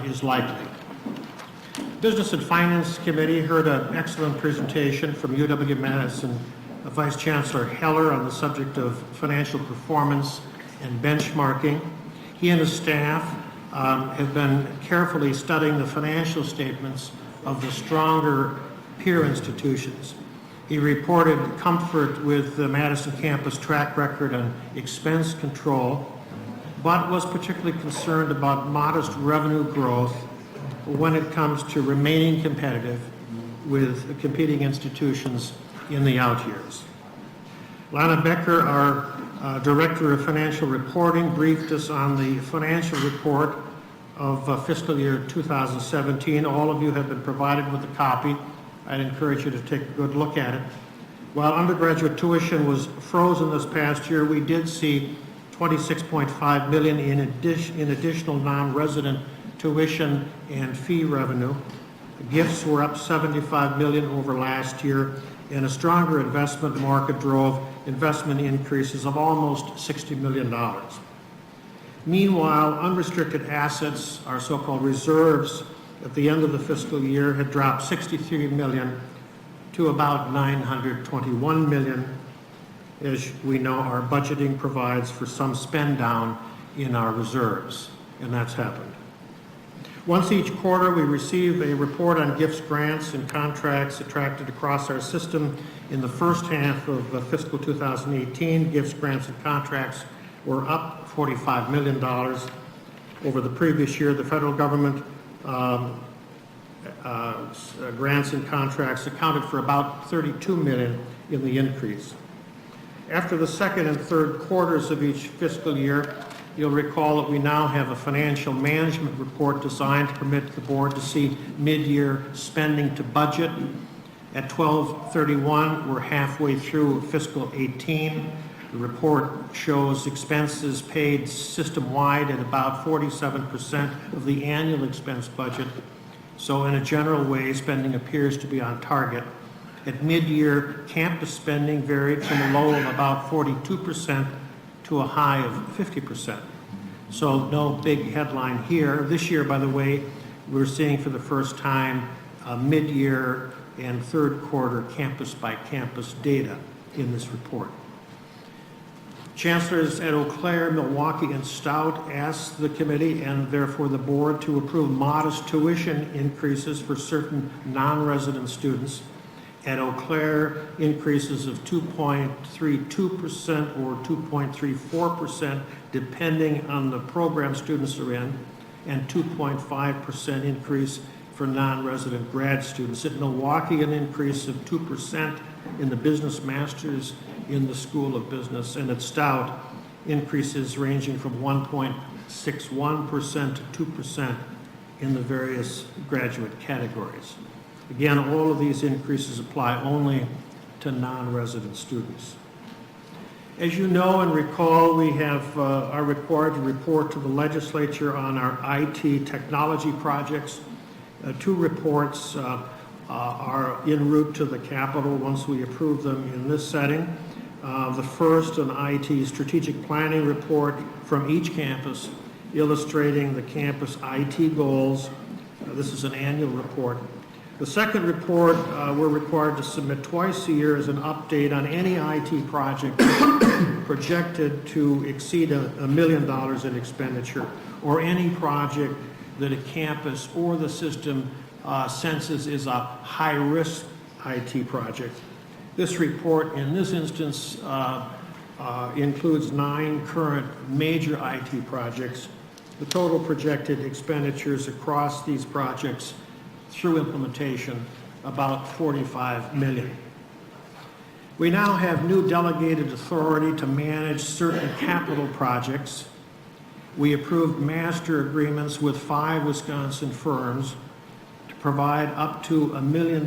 is likely. Business and Finance Committee heard an excellent presentation from UW-Madison Vice Chancellor Heller on the subject of financial performance and benchmarking. He and his staff have been carefully studying the financial statements of the stronger peer institutions. He reported comfort with the Madison campus track record on expense control, but was particularly concerned about modest revenue growth when it comes to remaining competitive with competing institutions in the out years. Lana Becker, our Director of Financial Reporting, briefed us on the financial report of fiscal year 2017. All of you have been provided with a copy. I'd encourage you to take a good look at it. While undergraduate tuition was frozen this past year, we did see $26.5 million in additional non-resident tuition and fee revenue. Gifts were up $75 million over last year, and a stronger investment market drove investment increases of almost $60 million. Meanwhile, unrestricted assets, our so-called reserves, at the end of the fiscal year had dropped $63 million to about $921 million. As we know, our budgeting provides for some spend down in our reserves, and that's happened. Once each quarter, we receive a report on gifts, grants, and contracts attracted across our system. In the first half of fiscal 2018, gifts, grants, and contracts were up $45 million over the previous year. The federal government grants and contracts accounted for about $32 million in the increase. After the second and third quarters of each fiscal year, you'll recall that we now have a financial management report designed to permit the board to see mid-year spending to budget. At 12/31, we're halfway through fiscal 18. The report shows expenses paid system-wide at about 47% of the annual expense budget. So in a general way, spending appears to be on target. At mid-year, campus spending varied from a low of about 42% to a high of 50%. So no big headline here. This year, by the way, we're seeing for the first time mid-year and third quarter campus-by-campus data in this report. Chancellors at Eau Claire, Milwaukee, and Stout asked the committee and therefore the board to approve modest tuition increases for certain non-resident students. At Eau Claire, increases of 2.32% or 2.34% depending on the program students are in, and 2.5% increase for non-resident grad students. At Milwaukee, an increase of 2% in the business masters in the School of Business, and at Stout, increases ranging from 1.61% to 2% in the various graduate categories. Again, all of these increases apply only to non-resident students. As you know and recall, we are required to report to the legislature on our IT technology projects. Two reports are en route to the Capitol once we approve them in this setting. The first, an IT strategic planning report from each campus illustrating the campus IT goals. This is an annual report. The second report, we're required to submit twice a year as an update on any IT project projected to exceed $1 million in expenditure, or any project that a campus or the system senses is a high-risk IT project. This report, in this instance, includes 9 current major IT projects. The total projected expenditures across these projects through implementation, about $45 million. We now have new delegated authority to manage certain capital projects. We approved master agreements with 5 Wisconsin firms to provide up to $1 million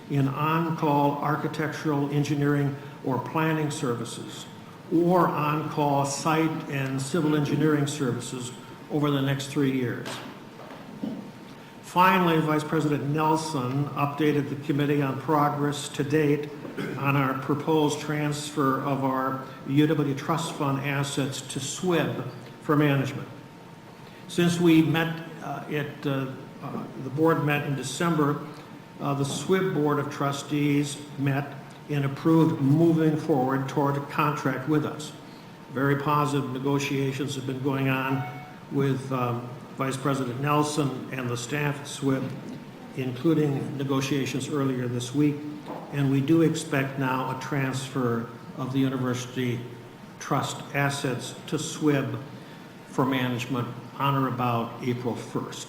in on-call architectural, engineering, or planning services, or on-call site and civil engineering services over the next 3 years. Finally, Vice President Nelson updated the committee on progress to date on our proposed transfer of our UW Trust Fund assets to SWIB for management. Since we met the board met in December, the SWIB Board of Trustees met and approved moving forward toward a contract with us. Very positive negotiations have been going on with Vice President Nelson and the staff at SWIB, including negotiations earlier this week, and we do expect now a transfer of the university trust assets to SWIB for management on or about April 1st.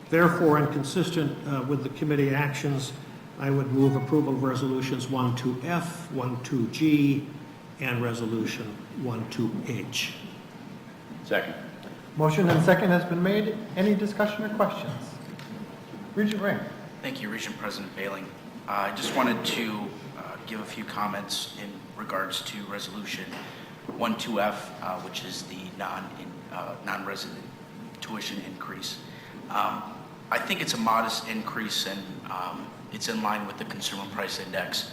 Therefore, and consistent with the committee actions, I would move approval of resolutions 12F, 12G, and resolution 12H. Second. Motion and second has been made. Any discussion or questions? Regent Ring. Thank you, Regent President Bailing. I just wanted to give a few comments in regards to resolution 12F, which is the non-resident tuition increase. I think it's a modest increase, and it's in line with the Consumer Price Index.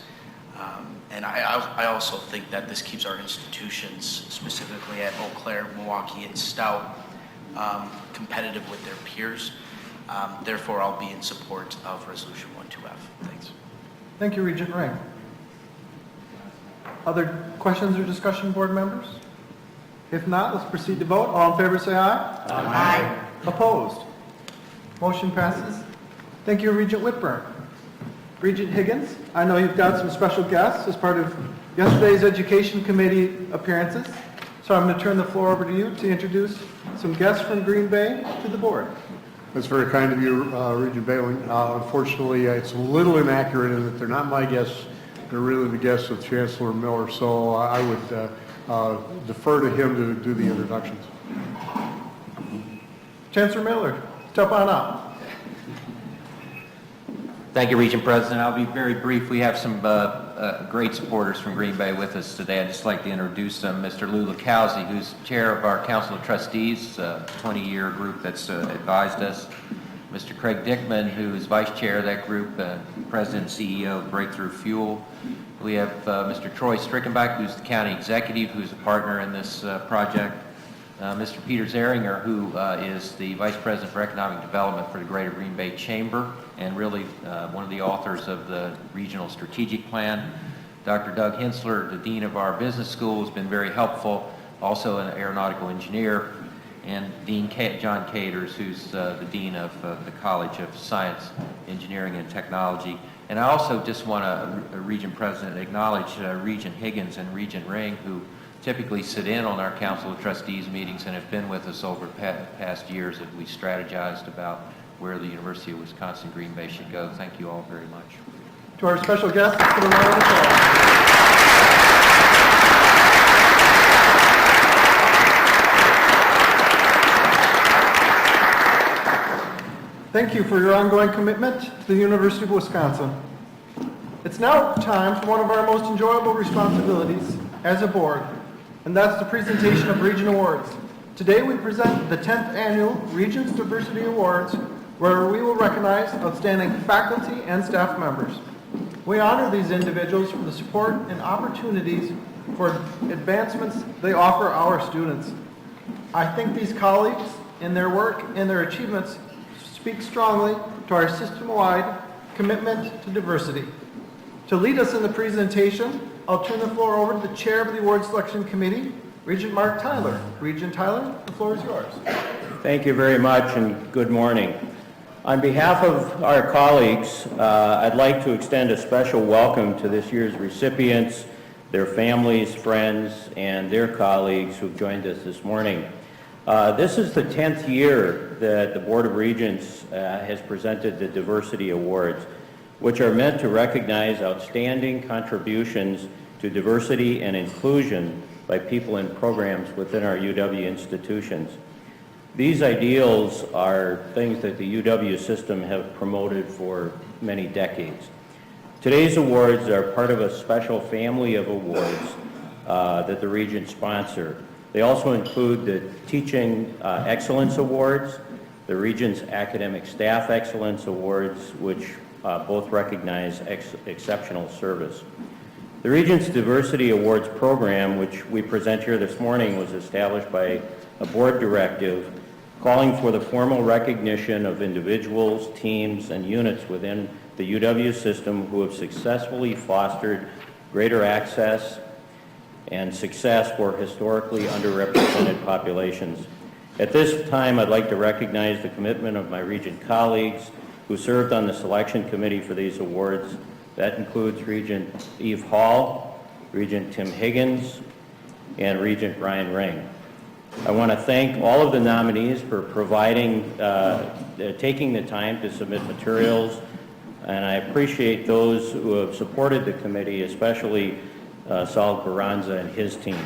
And I also think that this keeps our institutions, specifically at Eau Claire, Milwaukee, and Stout, competitive with their peers. Therefore, I'll be in support of resolution 12F. Thanks. Thank you, Regent Ring. Other questions or discussion, board members? If not, let's proceed to vote. All in favor say aye. Aye. Opposed? Motion passes. Thank you, Regent Whitburn. Regent Higgins, I know you've got some special guests as part of yesterday's Education Committee appearances, so I'm going to turn the floor over to you to introduce some guests from Green Bay to the board. That's very kind of you, Regent Bailing. Unfortunately, it's a little inaccurate in that they're not my guests. They're really the guests of Chancellor Miller, so I would defer to him to do the introductions. Chancellor Miller, step on up. Thank you, Regent President. I'll be very brief. We have some great supporters from Green Bay with us today. I'd just like to introduce them. Mr. Lou Lukowski, who's chair of our Council of Trustees, a 20-year group that's advised us. Mr. Craig Dickman, who is vice chair of that group, president and CEO of Breakthrough Fuel. We have Mr. Troy Strickenbach, who's the county executive, who's a partner in this project. Mr. Peter Zeringer, who is the Vice President for Economic Development for the Greater Green Bay Chamber, and really one of the authors of the Regional Strategic Plan. Dr. Doug Hensler, the Dean of our Business School, has been very helpful, also an aeronautical engineer, and Dean John Caters, who's the Dean of the College of Science, Engineering, and Technology. And I also just want to, Regent President, acknowledge Regent Higgins and Regent Ring, who typically sit in on our Council of Trustees meetings and have been with us over past years as we strategized about where the University of Wisconsin-Green Bay should go. Thank you all very much. To our special guests, for the round of applause. Thank you for your ongoing commitment to the University of Wisconsin. It's now time for one of our most enjoyable responsibilities as a board, and that's the presentation of Regent Awards. Today we present the 10th Annual Regents Diversity Awards, where we will recognize outstanding faculty and staff members. We honor these individuals for the support and opportunities for advancements they offer our students. I think these colleagues in their work and their achievements speak strongly to our system-wide commitment to diversity. To lead us in the presentation, I'll turn the floor over to the Chair of the Award Selection Committee, Regent Mark Tyler. Regent Tyler, the floor is yours. Thank you very much and good morning. On behalf of our colleagues, I'd like to extend a special welcome to this year's recipients, their families, friends, and their colleagues who've joined us this morning. This is the 10th year that the Board of Regents has presented the Diversity Awards, which are meant to recognize outstanding contributions to diversity and inclusion by people in programs within our UW institutions. These ideals are things that the UW system have promoted for many decades. Today's awards are part of a special family of awards that the Regents sponsor. They also include the Teaching Excellence Awards, the Regents Academic Staff Excellence Awards, which both recognize exceptional service. The Regents Diversity Awards program, which we present here this morning, was established by a board directive calling for the formal recognition of individuals, teams, and units within the UW system who have successfully fostered greater access and success for historically underrepresented populations. At this time, I'd like to recognize the commitment of my Regent colleagues who served on the selection committee for these awards. That includes Regent Eve Hall, Regent Tim Higgins, and Regent Brian Ring. I want to thank all of the nominees for taking the time to submit materials, and I appreciate those who have supported the committee, especially Saul Carranza and his team.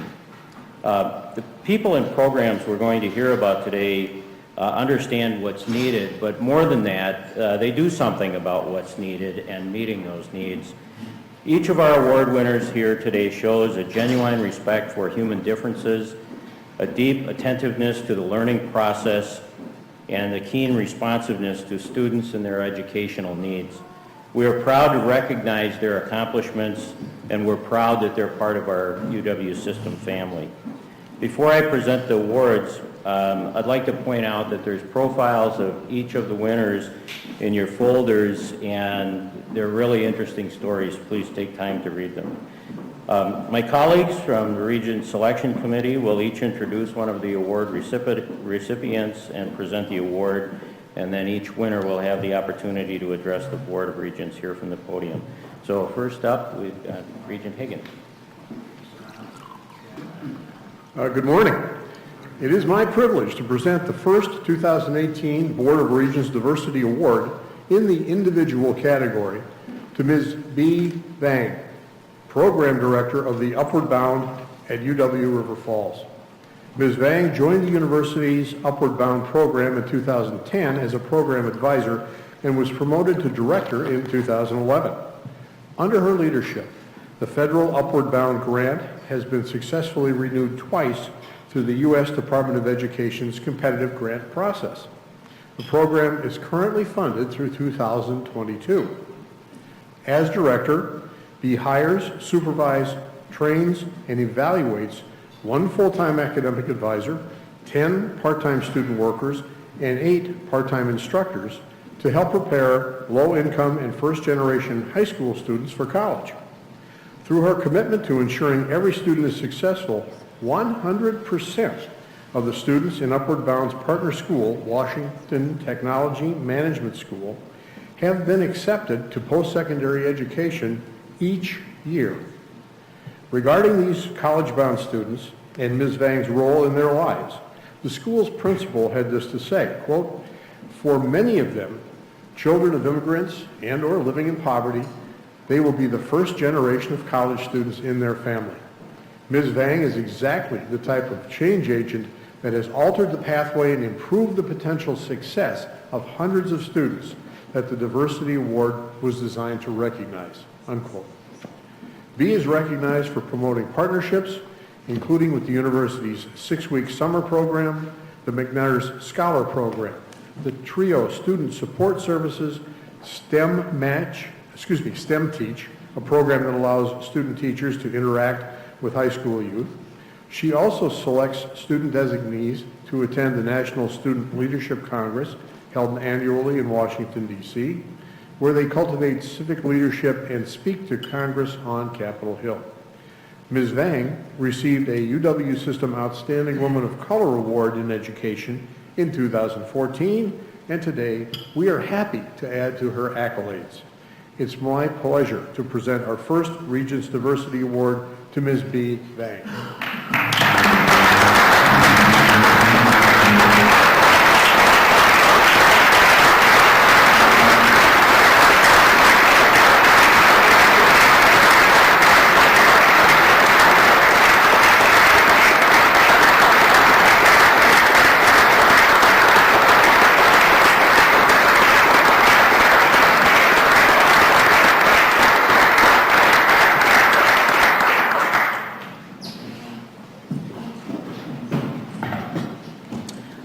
The people and programs we're going to hear about today understand what's needed, but more than that, they do something about what's needed and meeting those needs. Each of our award winners here today shows a genuine respect for human differences, a deep attentiveness to the learning process, and a keen responsiveness to students and their educational needs. We are proud to recognize their accomplishments, and we're proud that they're part of our UW system family. Before I present the awards, I'd like to point out that there's profiles of each of the winners in your folders, and they're really interesting stories. Please take time to read them. My colleagues from the Regent Selection Committee will each introduce one of the award recipients and present the award, and then each winner will have the opportunity to address the Board of Regents here from the podium. So first up, we've got Regent Higgins. Good morning. It is my privilege to present the first 2018 Board of Regents Diversity Award in the individual category to Ms. B. Vang, Program Director of the Upward Bound at UW River Falls. Ms. Vang joined the university's Upward Bound program in 2010 as a program advisor and was promoted to director in 2011. Under her leadership, the federal Upward Bound grant has been successfully renewed twice through the U.S. Department of Education's competitive grant process. The program is currently funded through 2022. As director, B hires, supervises, trains, and evaluates 1 full-time academic advisor, 10 part-time student workers, and 8 part-time instructors to help prepare low-income and first-generation high school students for college. Through her commitment to ensuring every student is successful, 100% of the students in Upward Bound's partner school, Washington Technology Management School, have been accepted to post-secondary education each year. Regarding these college-bound students and Ms. Vang's role in their lives, the school's principal had this to say, quote, "For many of them, children of immigrants and or living in poverty, they will be the first generation of college students in their family. Ms. Vang is exactly the type of change agent that has altered the pathway and improved the potential success of hundreds of students that the Diversity Award was designed to recognize," unquote. B is recognized for promoting partnerships, including with the university's 6-week summer program, the McNair's Scholar Program, the TRIO Student Support Services, STEM Teach, a program that allows student teachers to interact with high school youth. She also selects student designees to attend the National Student Leadership Congress held annually in Washington, D.C., where they cultivate civic leadership and speak to Congress on Capitol Hill. Ms. Vang received a UW System Outstanding Woman of Color Award in Education in 2014, and today we are happy to add to her accolades. It's my pleasure to present our first Regents Diversity Award to Ms. B. Vang.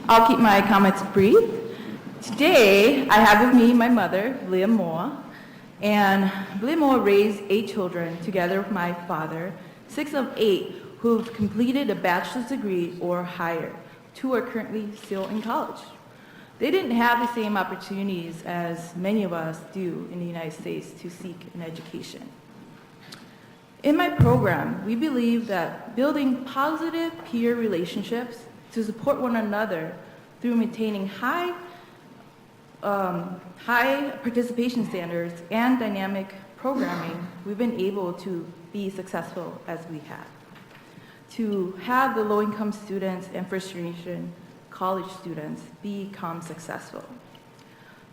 I'll keep my comments brief. Today, I have with me my mother, Leah Moore, and Leah Moore raised 8 children together with my father, 6 of 8 who've completed a bachelor's degree or higher. 2 are currently still in college. They didn't have the same opportunities as many of us do in the United States to seek an education. In my program, we believe that building positive peer relationships to support one another through maintaining high participation standards and dynamic programming, we've been able to be successful as we have. To have the low-income students and first-generation college students become successful.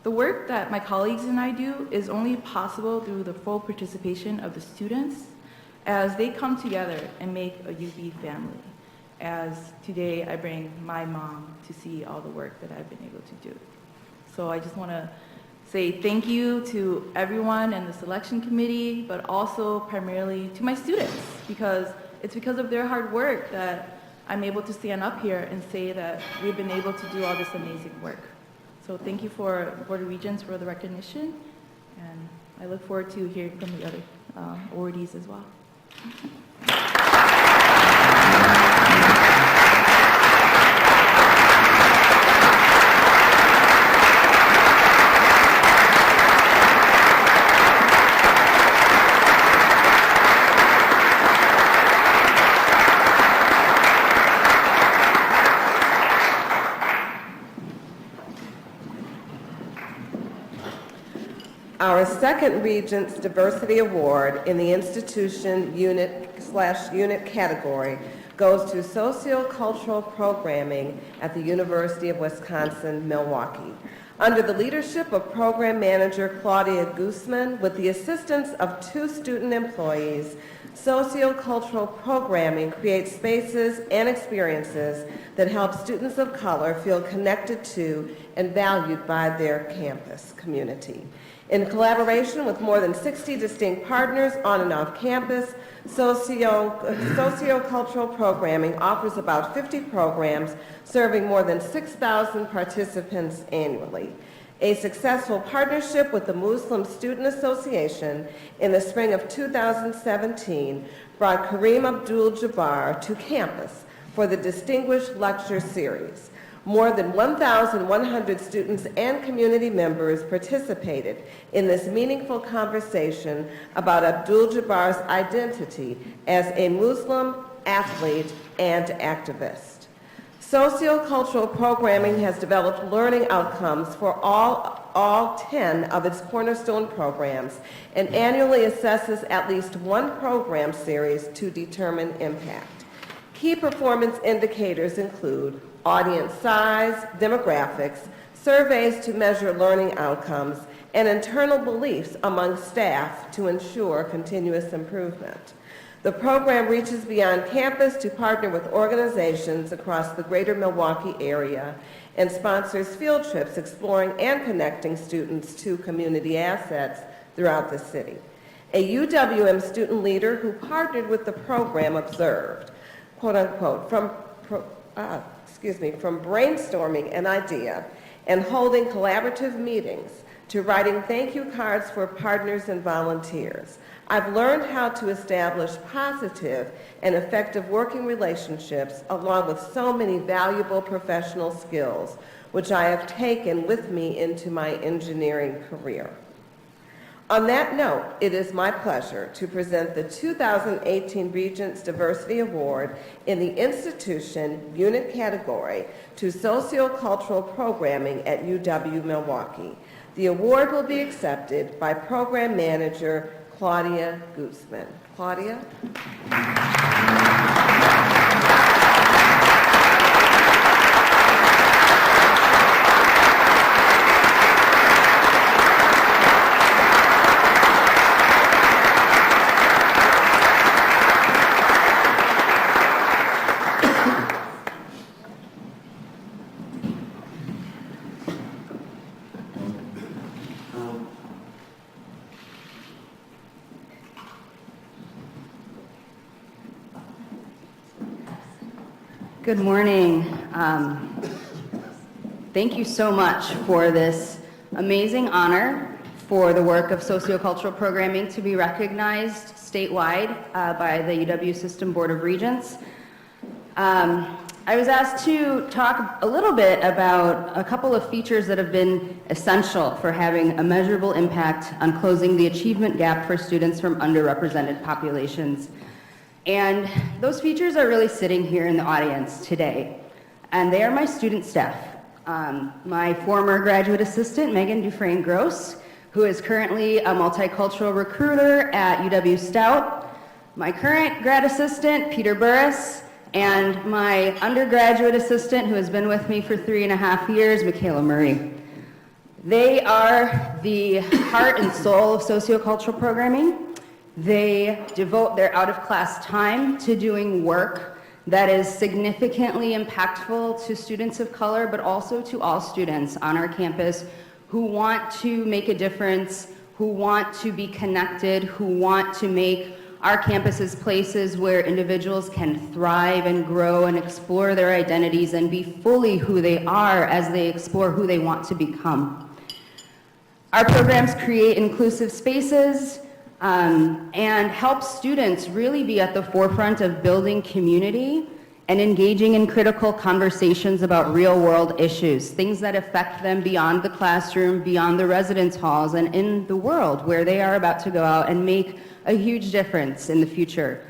The work that my colleagues and I do is only possible through the full participation of the students as they come together and make a UB family. As today I bring my mom to see all the work that I've been able to do. So I just want to say thank you to everyone in the selection committee, but also primarily to my students, because it's because of their hard work that I'm able to stand up here and say that we've been able to do all this amazing work. So thank you for Board of Regents for the recognition, and I look forward to hearing from the other awardees as well. Our second Regents Diversity Award in the institution unit/unit category goes to sociocultural programming at the University of Wisconsin-Milwaukee. Under the leadership of Program Manager Claudia Guzman, with the assistance of 2 student employees, sociocultural programming creates spaces and experiences that help students of color feel connected to and valued by their campus community. In collaboration with more than 60 distinct partners on and off campus, sociocultural programming offers about 50 programs serving more than 6,000 participants annually. A successful partnership with the Muslim Student Association in the spring of 2017 brought Kareem Abdul-Jabbar to campus for the Distinguished Lecture Series. More than 1,100 students and community members participated in this meaningful conversation about Abdul-Jabbar's identity as a Muslim athlete and activist. Sociocultural programming has developed learning outcomes for all 10 of its cornerstone programs and annually assesses at least 1 program series to determine impact. Key performance indicators include audience size, demographics, surveys to measure learning outcomes, and internal beliefs among staff to ensure continuous improvement. The program reaches beyond campus to partner with organizations across the greater Milwaukee area and sponsors field trips exploring and connecting students to community assets throughout the city. A UWM student leader who partnered with the program observed, quote unquote, from brainstorming an idea and holding collaborative meetings to writing thank you cards for partners and volunteers. I've learned how to establish positive and effective working relationships along with so many valuable professional skills, which I have taken with me into my engineering career. On that note, it is my pleasure to present the 2018 Regents Diversity Award in the institution unit category to sociocultural programming at UW-Milwaukee. The award will be accepted by Program Manager Claudia Guzman. Claudia? Good morning. Thank you so much for this amazing honor for the work of sociocultural programming to be recognized statewide by the UW System Board of Regents. I was asked to talk a little bit about a couple of features that have been essential for having a measurable impact on closing the achievement gap for students from underrepresented populations. And those features are really sitting here in the audience today. And they are my student staff. My former graduate assistant, Megan Dufresne-Gross, who is currently a multicultural recruiter at UW-Stout. My current grad assistant, Peter Burris, and my undergraduate assistant, who has been with me for 3.5 years, Michaela Murray. They are the heart and soul of sociocultural programming. They devote their out-of-class time to doing work that is significantly impactful to students of color, but also to all students on our campus who want to make a difference, who want to be connected, who want to make our campuses places where individuals can thrive and grow and explore their identities and be fully who they are as they explore who they want to become. Our programs create inclusive spaces and help students really be at the forefront of building community and engaging in critical conversations about real-world issues, things that affect them beyond the classroom, beyond the residence halls, and in the world where they are about to go out and make a huge difference in the future.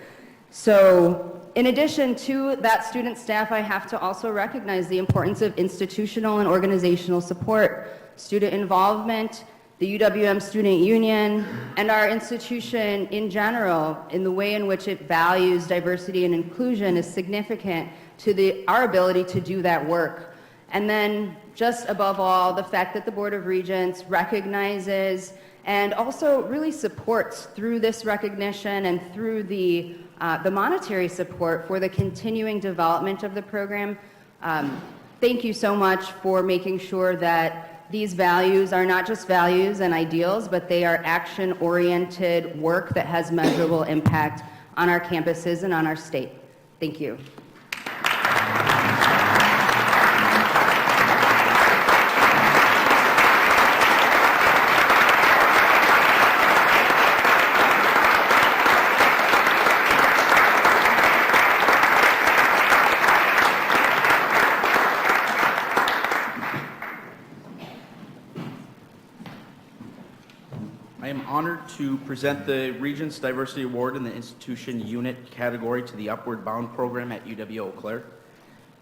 So in addition to that student staff, I have to also recognize the importance of institutional and organizational support, student involvement, the UWM Student Union, and our institution in general, in the way in which it values diversity and inclusion, is significant to our ability to do that work. And then, just above all, the fact that the Board of Regents recognizes and also really supports through this recognition and through the monetary support for the continuing development of the program. Thank you so much for making sure that these values are not just values and ideals, but they are action-oriented work that has measurable impact on our campuses and on our state. Thank you. I am honored to present the Regents Diversity Award in the institution unit category to the Upward Bound program at UW-Eau Claire.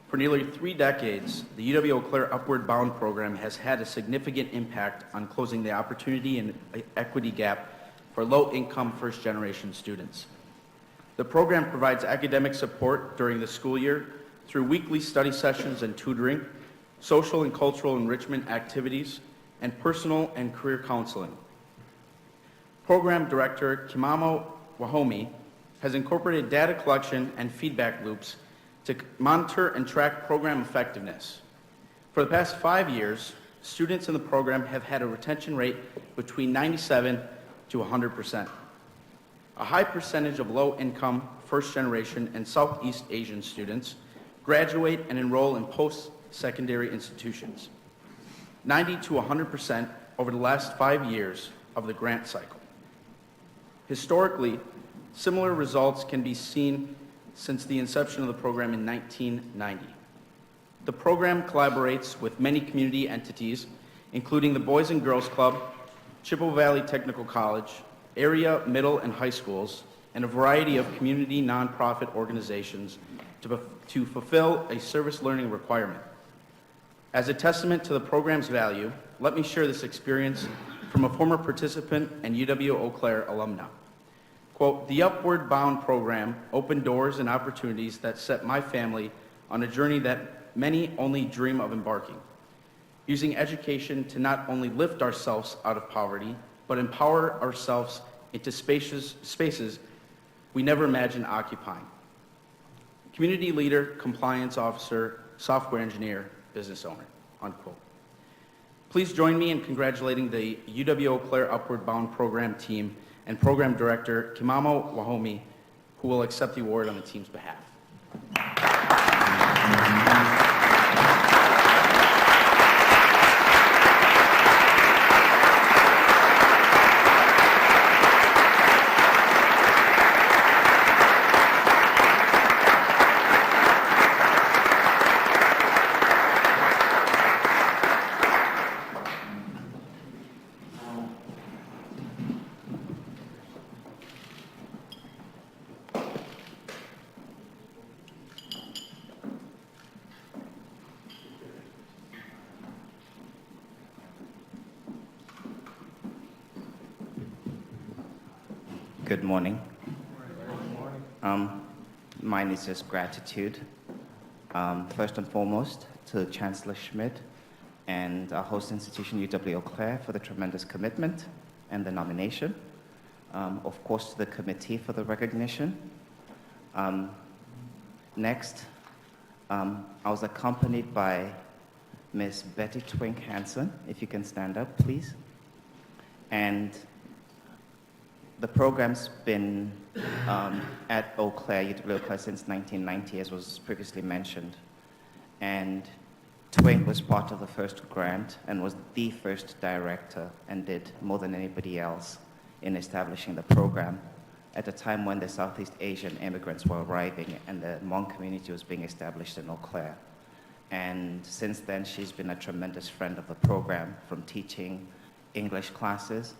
For nearly 3 decades, the UW-Eau Claire Upward Bound program has had a significant impact on closing the opportunity and equity gap for low-income first-generation students. The program provides academic support during the school year through weekly study sessions and tutoring, social and cultural enrichment activities, and personal and career counseling. Program Director Kimamo Wahomi has incorporated data collection and feedback loops to monitor and track program effectiveness. For the past 5 years, students in the program have had a retention rate between 97 to 100%. A high percentage of low-income, first-generation, and Southeast Asian students graduate and enroll in post-secondary institutions, 90 to 100% over the last 5 years of the grant cycle. Historically, similar results can be seen since the inception of the program in 1990. The program collaborates with many community entities, including the Boys and Girls Club, Chippewa Valley Technical College, area middle and high schools, and a variety of community nonprofit organizations to fulfill a service learning requirement. As a testament to the program's value, let me share this experience from a former participant and UW-Eau Claire alumna. Quote, "The Upward Bound program opened doors and opportunities that set my family on a journey that many only dream of embarking, using education to not only lift ourselves out of poverty, but empower ourselves into spaces we never imagined occupying. Community leader, compliance officer, software engineer, business owner," unquote. Please join me in congratulating the UW-Eau Claire Upward Bound program team and program director, Kimamo Wahomi, who will accept the award on the team's behalf. Good morning. Mine is just gratitude. First and foremost, to Chancellor Schmidt and our host institution, UW-Eau Claire, for the tremendous commitment and the nomination. Of course, to the committee for the recognition. Next, I was accompanied by Miss Betty Twink Hansen, if you can stand up, please. And the program's been at Eau Claire, UW-Eau Claire, since 1990, as was previously mentioned. And Twink was part of the first grant and was the first director and did more than anybody else in establishing the program at a time when the Southeast Asian immigrants were arriving and the Hmong community was being established in Eau Claire. And since then, she's been a tremendous friend of the program, from teaching English classes,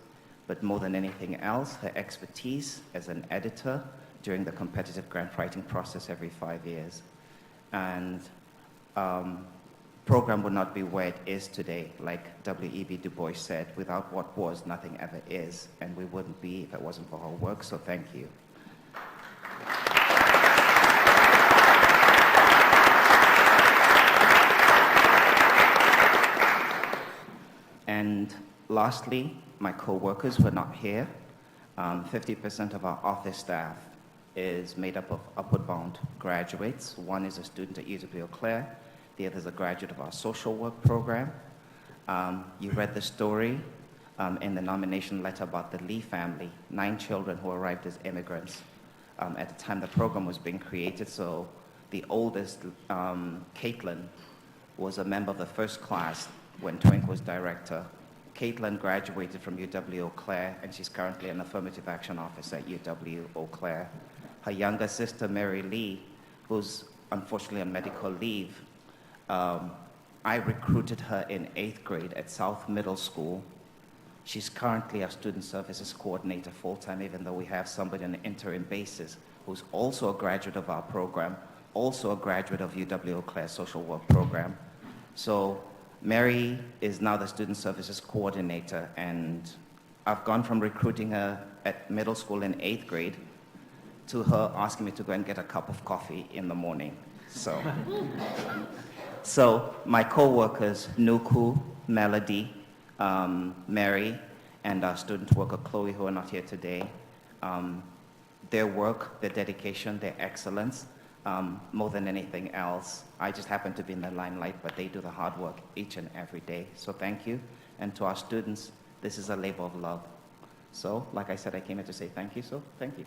but more than anything else, her expertise as an editor during the competitive grant writing process every 5 years. And program would not be where it is today, like W.E.B. Du Bois said, without what was, nothing ever is, and we wouldn't be if it wasn't for her work, so thank you. And lastly, my co-workers who are not here. 50% of our office staff is made up of Upward Bound graduates. One is a student at UW-Eau Claire. The other is a graduate of our social work program. You read the story in the nomination letter about the Lee family, 9 children who arrived as immigrants at the time the program was being created. So the oldest, Caitlin, was a member of the first class when Twink was director. Caitlin graduated from UW-Eau Claire, and she's currently an affirmative action officer at UW-Eau Claire. Her younger sister, Mary Lee, who's unfortunately on medical leave, I recruited her in 8th grade at South Middle School. She's currently our student services coordinator full-time, even though we have somebody on an interim basis who's also a graduate of our program, also a graduate of UW-Eau Claire social work program. So Mary is now the student services coordinator, and I've gone from recruiting her at middle school in 8th grade to her asking me to go and get a cup of coffee in the morning. So my co-workers, Nuku, Melody, Mary, and our student worker, Chloe, who are not here today, their work, their dedication, their excellence, more than anything else. I just happen to be in the limelight, but they do the hard work each and every day. So thank you. And to our students, this is a labor of love. So, like I said, I came here to say thank you, so thank you.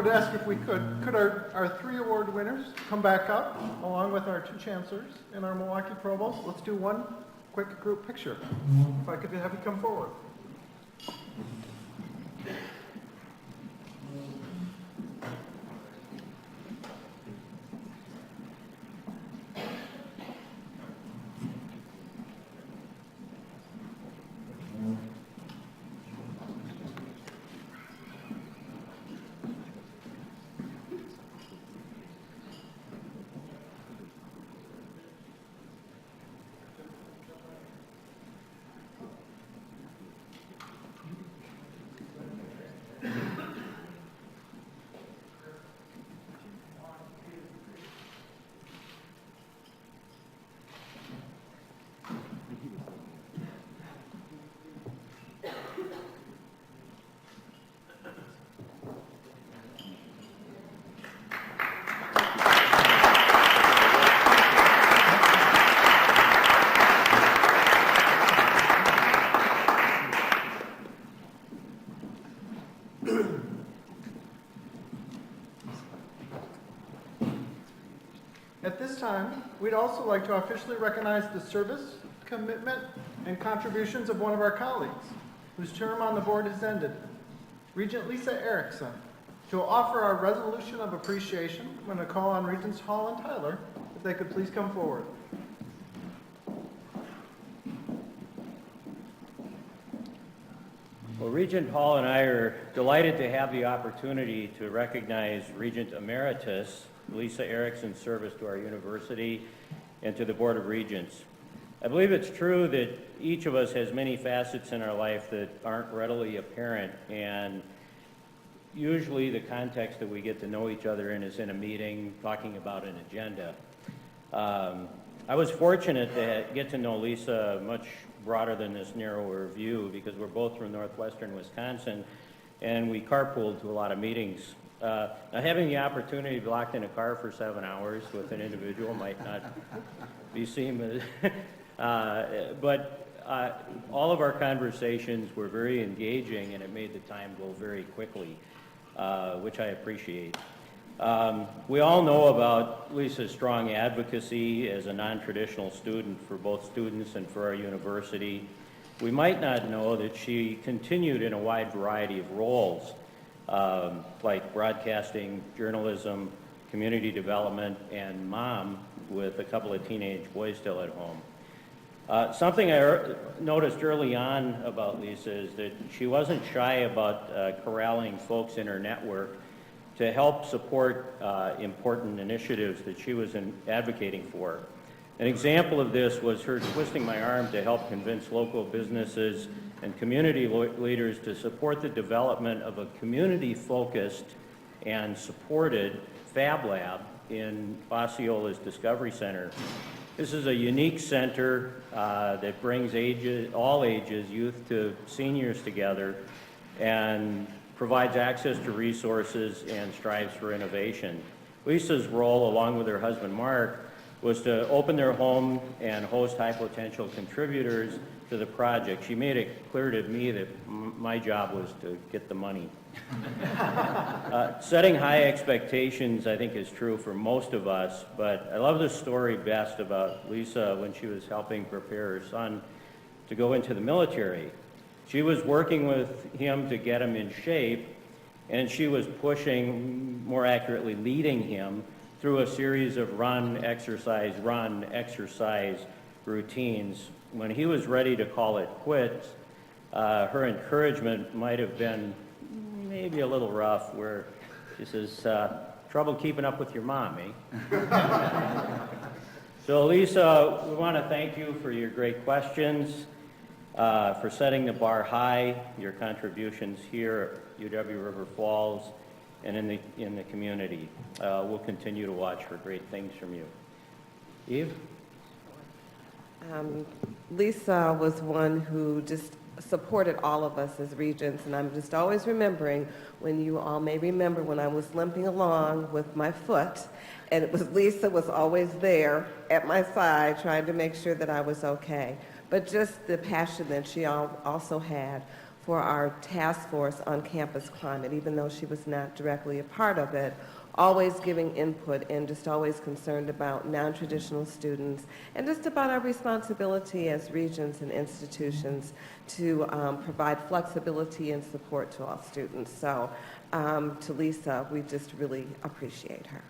would ask if we could our 3 award winners come back up along with our 2 chancellors and our Milwaukee provost? Let's do one quick group picture. If I could have you come forward. At this time, we'd also like to officially recognize the service, commitment, and contributions of one of our colleagues, whose term on the board has ended, Regent Lisa Erickson. To offer our resolution of appreciation, I'm going to call on Regents Hall and Tyler, if they could please come forward. Well, Regent Hall and I are delighted to have the opportunity to recognize Regent Emeritus Lisa Erickson's service to our university and to the Board of Regents. I believe it's true that each of us has many facets in our life that aren't readily apparent, and usually the context that we get to know each other in is in a meeting talking about an agenda. I was fortunate to get to know Lisa much broader than this narrower view because we're both from northwestern Wisconsin and we carpooled to a lot of meetings. Now, having the opportunity to be locked in a car for 7 hours with an individual might not be seen, but all of our conversations were very engaging and it made the time go very quickly, which I appreciate. We all know about Lisa's strong advocacy as a non-traditional student for both students and for our university. We might not know that she continued in a wide variety of roles, like broadcasting, journalism, community development, and mom with a couple of teenage boys still at home. Something I noticed early on about Lisa is that she wasn't shy about corralling folks in her network to help support important initiatives that she was advocating for. An example of this was her twisting my arm to help convince local businesses and community leaders to support the development of a community-focused and supported Fab Lab in Osceola's Discovery Center. This is a unique center that brings all ages, youth to seniors together, and provides access to resources and strives for innovation. Lisa's role, along with her husband Mark, was to open their home and host high potential contributors to the project. She made it clear to me that my job was to get the money. Setting high expectations, I think, is true for most of us, but I love the story best about Lisa when she was helping prepare her son to go into the military. She was working with him to get him in shape, and she was pushing, more accurately, leading him through a series of run, exercise routines. When he was ready to call it quits, her encouragement might have been maybe a little rough, where she says, trouble keeping up with your mom, eh? So Lisa, we want to thank you for your great questions, for setting the bar high, your contributions here at UW-River Falls and in the community. We'll continue to watch for great things from you. Eve? Lisa was one who just supported all of us as regents, and I'm just always remembering when you all may remember when I was limping along with my foot, and it was Lisa was always there at my side trying to make sure that I was okay. But just the passion that she also had for our task force on campus climate, even though she was not directly a part of it, always giving input and just always concerned about non-traditional students and just about our responsibility as regents and institutions to provide flexibility and support to all students. So to Lisa, we just really appreciate her.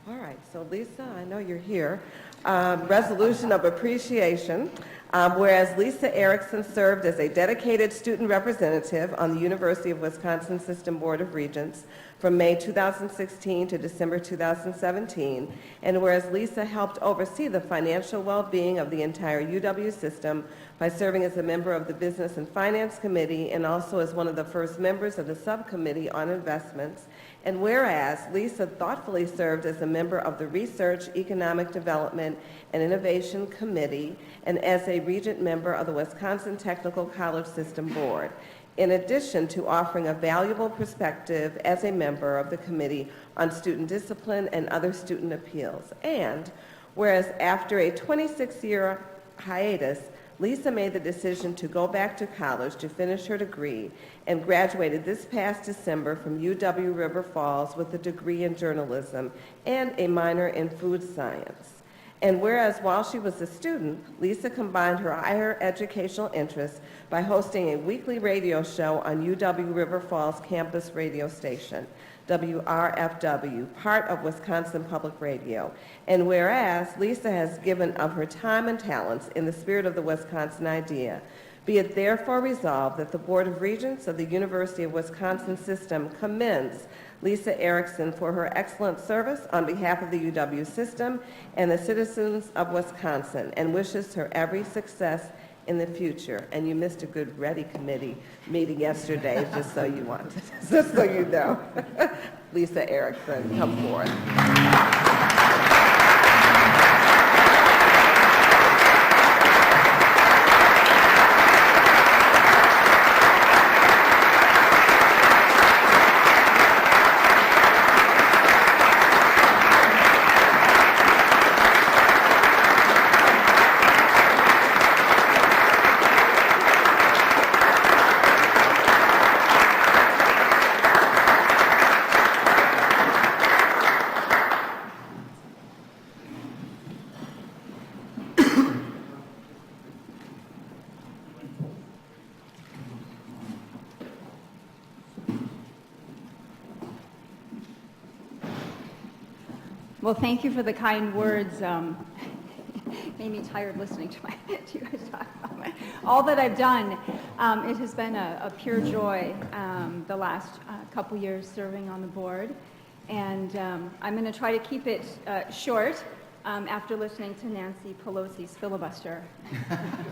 All right, so Lisa, I know you're here. Resolution of appreciation. Whereas Lisa Erickson served as a dedicated student representative on the University of Wisconsin System Board of Regents from May 2016 to December 2017, and whereas Lisa helped oversee the financial well-being of the entire UW system by serving as a member of the Business and Finance Committee and also as one of the first members of the Subcommittee on Investments, and whereas Lisa thoughtfully served as a member of the Research, Economic Development, and Innovation Committee and as a Regent member of the Wisconsin Technical College System Board, in addition to offering a valuable perspective as a member of the Committee on Student Discipline and other student appeals. And whereas after a 26-year hiatus, Lisa made the decision to go back to college to finish her degree and graduated this past December from UW River Falls with a degree in journalism and a minor in food science. And whereas while she was a student, Lisa combined her higher educational interests by hosting a weekly radio show on UW River Falls campus radio station, WRFW, part of Wisconsin Public Radio. And whereas Lisa has given of her time and talents in the spirit of the Wisconsin idea, be it therefore resolved that the Board of Regents of the University of Wisconsin System commends Lisa Erickson for her excellent service on behalf of the UW system and the citizens of Wisconsin and wishes her every success in the future. And you missed a good Ready Committee meeting yesterday, just so you want, just so you know. Lisa Erickson, come forward. Well, thank you for the kind words. Made me tired listening to you guys talk about all that I've done. It has been a pure joy the last couple years serving on the board, and I'm going to try to keep it short after listening to Nancy Pelosi's filibuster.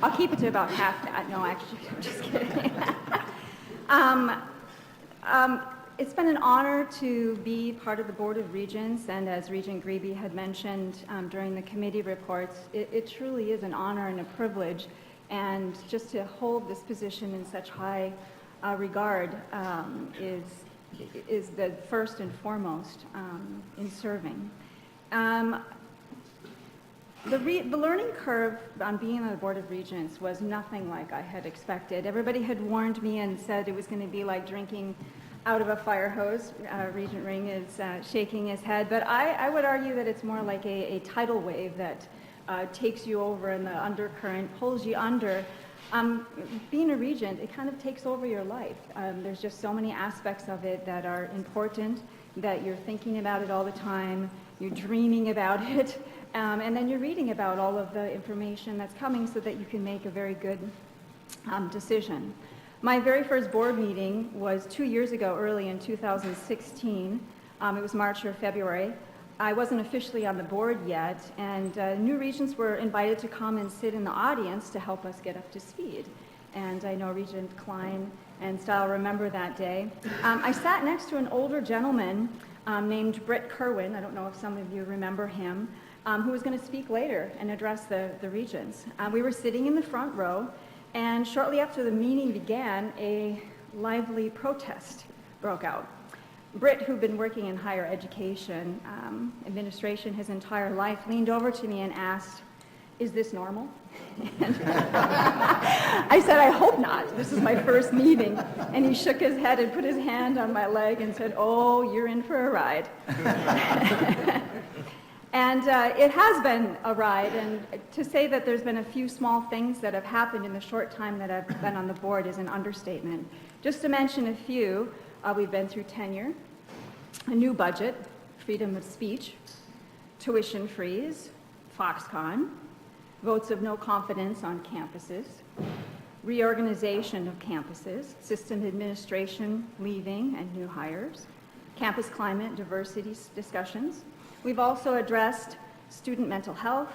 I'll keep it to about half that. No, actually, I'm just kidding. It's been an honor to be part of the Board of Regents, and as Regent Grebe had mentioned during the committee reports, it truly is an honor and a privilege, and just to hold this position in such high regard is the first and foremost in serving. The learning curve on being on the Board of Regents was nothing like I had expected. Everybody had warned me and said it was going to be like drinking out of a fire hose. Regent Ring is shaking his head, but I would argue that it's more like a tidal wave that takes you over in the undercurrent, pulls you under. Being a regent, it kind of takes over your life. There's just so many aspects of it that are important, that you're thinking about it all the time, you're dreaming about it, and then you're reading about all of the information that's coming so that you can make a very good decision. My very first board meeting was 2 years ago, early in 2016. It was March or February. I wasn't officially on the board yet, and new regents were invited to come and sit in the audience to help us get up to speed. And I know Regent Klein and Style remember that day. I sat next to an older gentleman named Britt Kerwin. I don't know if some of you remember him, who was going to speak later and address the regents. We were sitting in the front row, and shortly after the meeting began, a lively protest broke out. Britt, who'd been working in higher education administration his entire life, leaned over to me and asked, is this normal? I said, I hope not. This is my first meeting. And he shook his head and put his hand on my leg and said, oh, you're in for a ride. And it has been a ride, and to say that there's been a few small things that have happened in the short time that I've been on the board is an understatement. Just to mention a few, we've been through tenure, a new budget, freedom of speech, tuition freeze, Foxconn, votes of no confidence on campuses, reorganization of campuses, system administration leaving and new hires, campus climate diversity discussions. We've also addressed student mental health,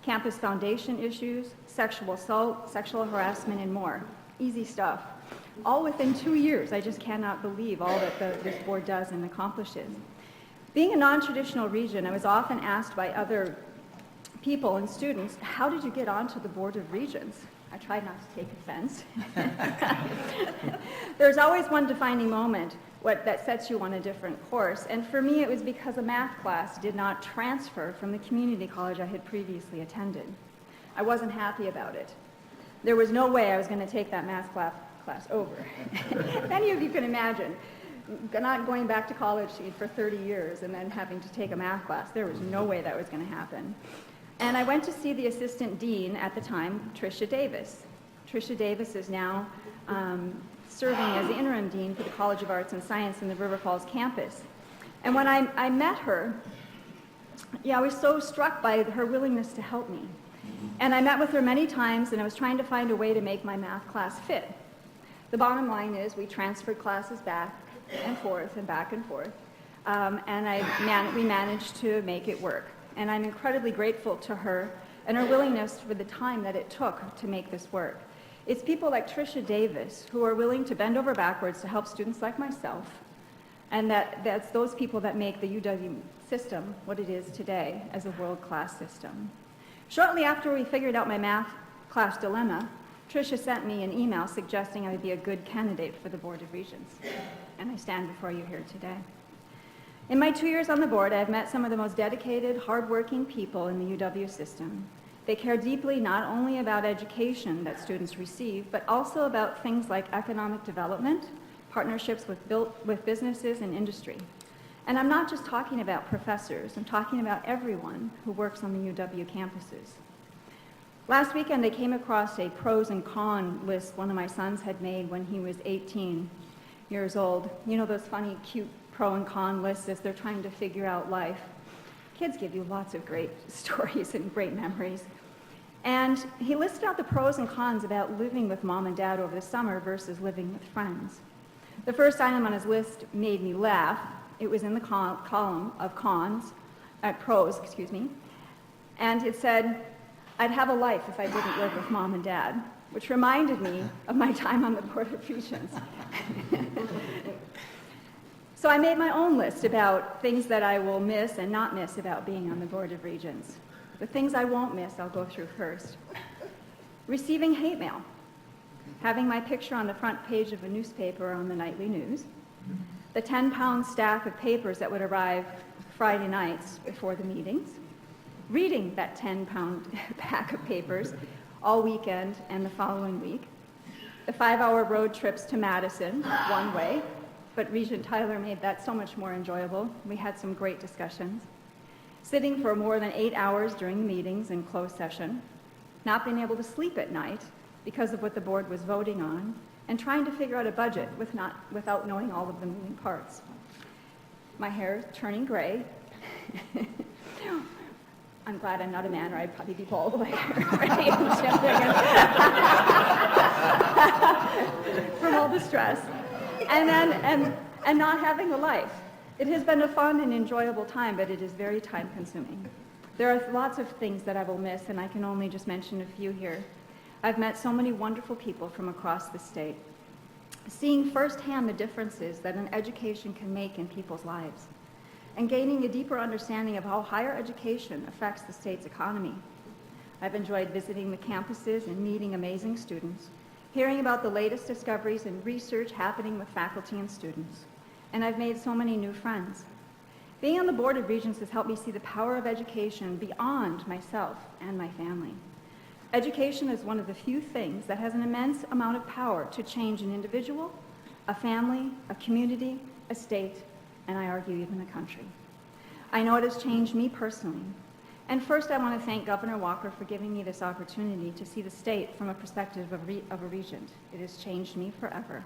campus foundation issues, sexual assault, sexual harassment, and more. Easy stuff. All within 2 years. I just cannot believe all that this board does and accomplishes. Being a non-traditional region, I was often asked by other people and students, how did you get onto the Board of Regents? I tried not to take offense. There's always one defining moment that sets you on a different course. And for me, it was because a math class did not transfer from the community college I had previously attended. I wasn't happy about it. There was no way I was going to take that math class over. Any of you can imagine not going back to college for 30 years and then having to take a math class. There was no way that was going to happen. And I went to see the assistant dean at the time, Tricia Davis. Tricia Davis is now serving as the interim dean for the College of Arts and Science in the River Falls campus. And when I met her, I was so struck by her willingness to help me. And I met with her many times, and I was trying to find a way to make my math class fit. The bottom line is we transferred classes back and forth and back and forth, and we managed to make it work. And I'm incredibly grateful to her and her willingness for the time that it took to make this work. It's people like Tricia Davis who are willing to bend over backwards to help students like myself, and that's those people that make the UW system what it is today as a world-class system. Shortly after we figured out my math class dilemma, Tricia sent me an email suggesting I would be a good candidate for the Board of Regents, and I stand before you here today. In my 2 years on the board, I have met some of the most dedicated, hardworking people in the UW system. They care deeply not only about education that students receive, but also about things like economic development, partnerships with businesses and industry. And I'm not just talking about professors, I'm talking about everyone who works on the UW campuses. Last weekend, I came across a pros and cons list one of my sons had made when he was 18 years old. You know those funny, cute pro and con lists as they're trying to figure out life. Kids give you lots of great stories and great memories. And he listed out the pros and cons about living with mom and dad over the summer versus living with friends. The first item on his list made me laugh. It was in the column of pros, and it said, I'd have a life if I didn't live with mom and dad, which reminded me of my time on the Board of Regents. So I made my own list about things that I will miss and not miss about being on the Board of Regents. The things I won't miss, I'll go through first. Receiving hate mail, having my picture on the front page of a newspaper or on the nightly news, the 10-pound stack of papers that would arrive Friday nights before the meetings, reading that 10-pound pack of papers all weekend and the following week, the 5-hour road trips to Madison, one way, but Regent Tyler made that so much more enjoyable. We had some great discussions. Sitting for more than 8 hours during the meetings in closed session, not being able to sleep at night because of what the board was voting on, and trying to figure out a budget without knowing all of the moving parts. My hair is turning gray. I'm glad I'm not a man, or I'd probably be bald like Ray from all the stress. And not having a life. It has been a fun and enjoyable time, but it is very time-consuming. There are lots of things that I will miss, and I can only just mention a few here. I've met so many wonderful people from across the state, seeing firsthand the differences that an education can make in people's lives, and gaining a deeper understanding of how higher education affects the state's economy. I've enjoyed visiting the campuses and meeting amazing students, hearing about the latest discoveries and research happening with faculty and students, and I've made so many new friends. Being on the Board of Regents has helped me see the power of education beyond myself and my family. Education is one of the few things that has an immense amount of power to change an individual, a family, a community, a state, and I argue even a country. I know it has changed me personally. And first, I want to thank Governor Walker for giving me this opportunity to see the state from a perspective of a regent. It has changed me forever.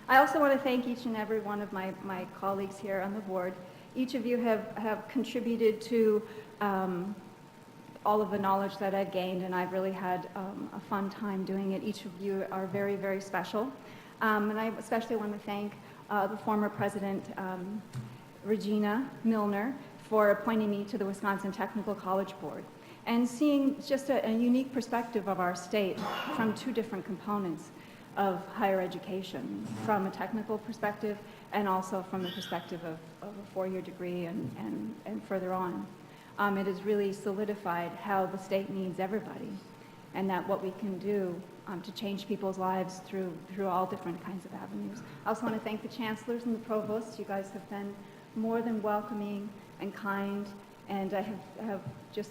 I also want to thank each and every one of my colleagues here on the board. Each of you have contributed to all of the knowledge that I've gained, and I've really had a fun time doing it. Each of you are very, very special. And I especially want to thank the former president, Regina Milner, for appointing me to the Wisconsin Technical College Board and seeing just a unique perspective of our state from two different components of higher education, from a technical perspective and also from the perspective of a four-year degree and further on. It has really solidified how the state needs everybody and that what we can do to change people's lives through all different kinds of avenues. I also want to thank the chancellors and the provosts. You guys have been more than welcoming and kind, and I have just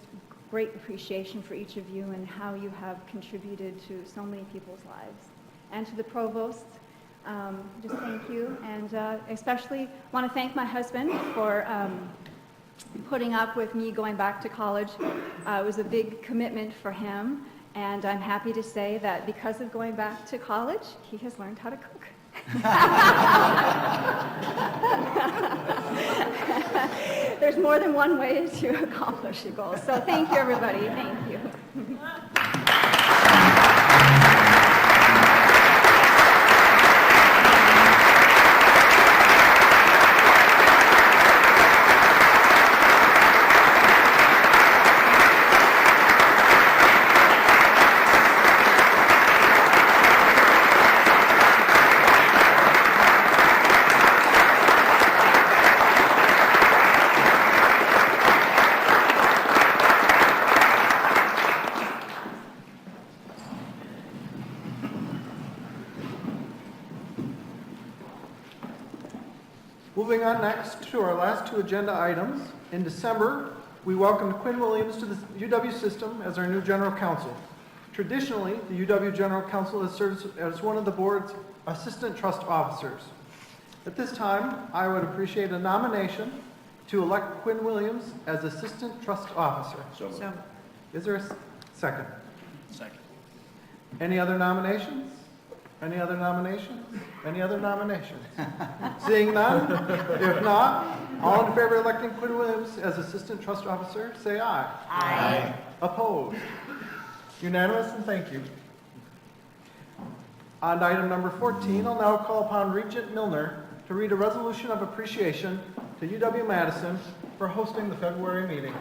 great appreciation for each of you and how you have contributed to so many people's lives. And to the provosts, just thank you, and especially want to thank my husband for putting up with me going back to college. It was a big commitment for him, and I'm happy to say that because of going back to college, he has learned how to cook. There's more than one way to accomplish a goal. So thank you, everybody. Thank you. Moving on next to our last two agenda items. In December, we welcomed Quinn Williams to the UW system as our new general counsel. Traditionally, the UW General Counsel has served as one of the board's assistant trust officers. At this time, I would appreciate a nomination to elect Quinn Williams as assistant trust officer. So Is there a second? Second. Any other nominations? Any other nominations? Any other nominations? Seeing none? If not, all in favor of electing Quinn Williams as Assistant Trust Officer, say aye. Aye. Opposed? Unanimous, and thank you. On to item number 14, I'll now call upon Regent Milner to read a resolution of appreciation to UW-Madison for hosting the February meeting.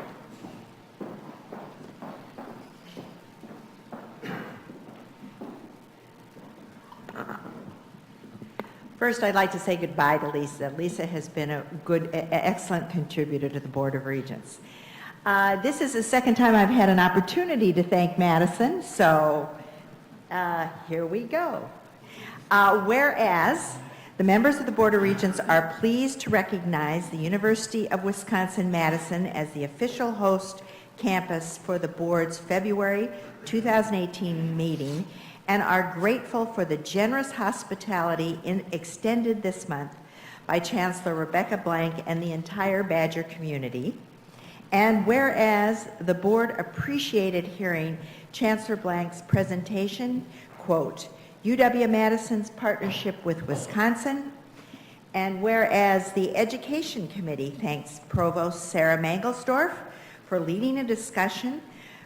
First, I'd like to say goodbye to Lisa. Lisa has been a good, excellent contributor to the Board of Regents. This is the second time I've had an opportunity to thank Madison, so here we go. Whereas the members of the Board of Regents are pleased to recognize the University of Wisconsin-Madison as the official host campus for the board's February 2018 meeting, and are grateful for the generous hospitality extended this month by Chancellor Rebecca Blank and the entire Badger community. And whereas the board appreciated hearing Chancellor Blank's presentation, quote, UW-Madison's partnership with Wisconsin, and whereas the Education Committee thanks Provost Sarah Mangelsdorf for leading a discussion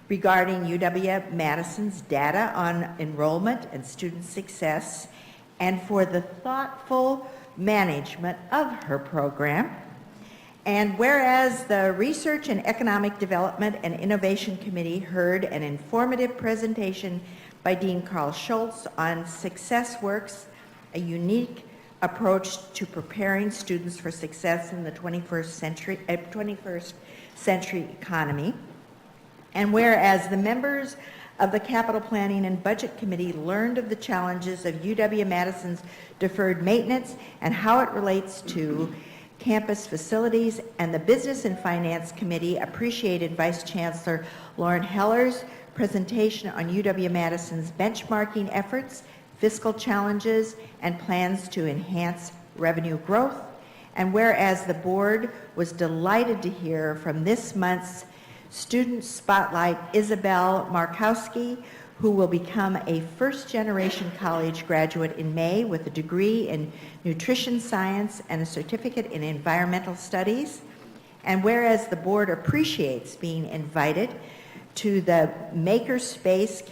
regarding UW-Madison's data on enrollment and student success, and for the thoughtful management of her program. And whereas the Research and Economic Development and Innovation Committee heard an informative presentation by Dean Carl Schultz on Success Works, a unique approach to preparing students for success in the 21st century economy. And whereas the members of the Capital Planning and Budget Committee learned of the challenges of UW-Madison's deferred maintenance and how it relates to Campus Facilities, and the Business and Finance Committee appreciated Vice Chancellor Lauren Heller's presentation on UW-Madison's benchmarking efforts, fiscal challenges, and plans to enhance revenue growth. And whereas the board was delighted to hear from this month's Student Spotlight Isabel Markowski, who will become a first-generation college graduate in May with a degree in nutrition science and a certificate in environmental studies. And whereas the board appreciates being invited to the Makerspace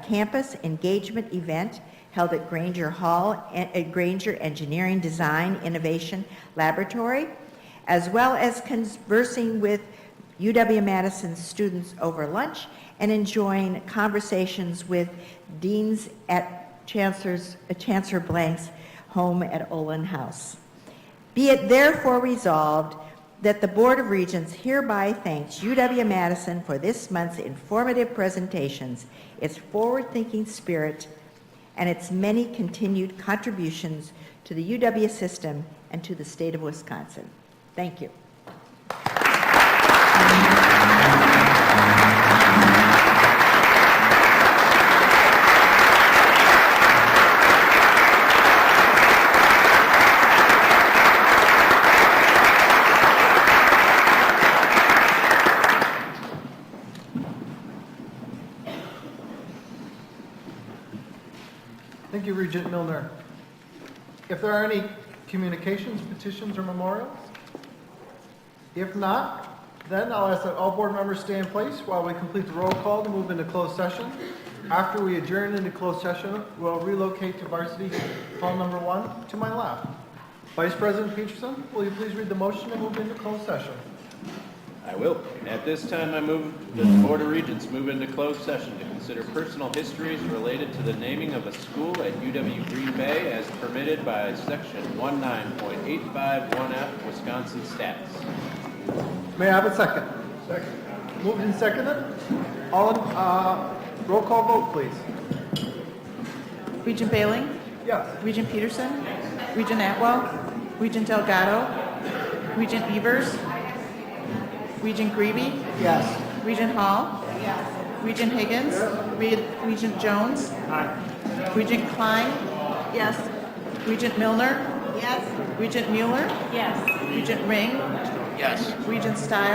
campus engagement event held at Granger Hall, at Granger Engineering Design Innovation Laboratory, as well as conversing with UW-Madison students over lunch and enjoying conversations with deans at Chancellor Blank's home at Olin House. Be it therefore resolved that the Board of Regents hereby thanks UW-Madison for this month's informative presentations, its forward-thinking spirit, and its many continued contributions to the UW system and to the state of Wisconsin. Thank you. Thank you, Regent Milner. If there are any communications, petitions, or memorials? If not, then I'll ask that all board members stay in place while we complete the roll call to move into closed session. After we adjourn into closed session, we'll relocate to Varsity Hall number 1 to my left. Vice President Peterson, will you please read the motion to move into closed session? I will. At this time, I move that the Board of Regents move into closed session to consider personal histories related to the naming of a school at UW Green Bay as permitted by Section 19.851F Wisconsin Stats. May I have a second? Second. Moved and seconded. All in, roll call vote, please. Regent Bailing? Yes. Regent Peterson? Yes. Regent Atwell? Regent Delgado? Regent Evers? Regent Greavy? Yes. Regent Hall? Yes. Regent Higgins? Regent Jones? Aye. Regent Klein? Yes. Regent Milner? Yes. Regent Mueller? Yes. Regent Ring? Yes. Regent Stile?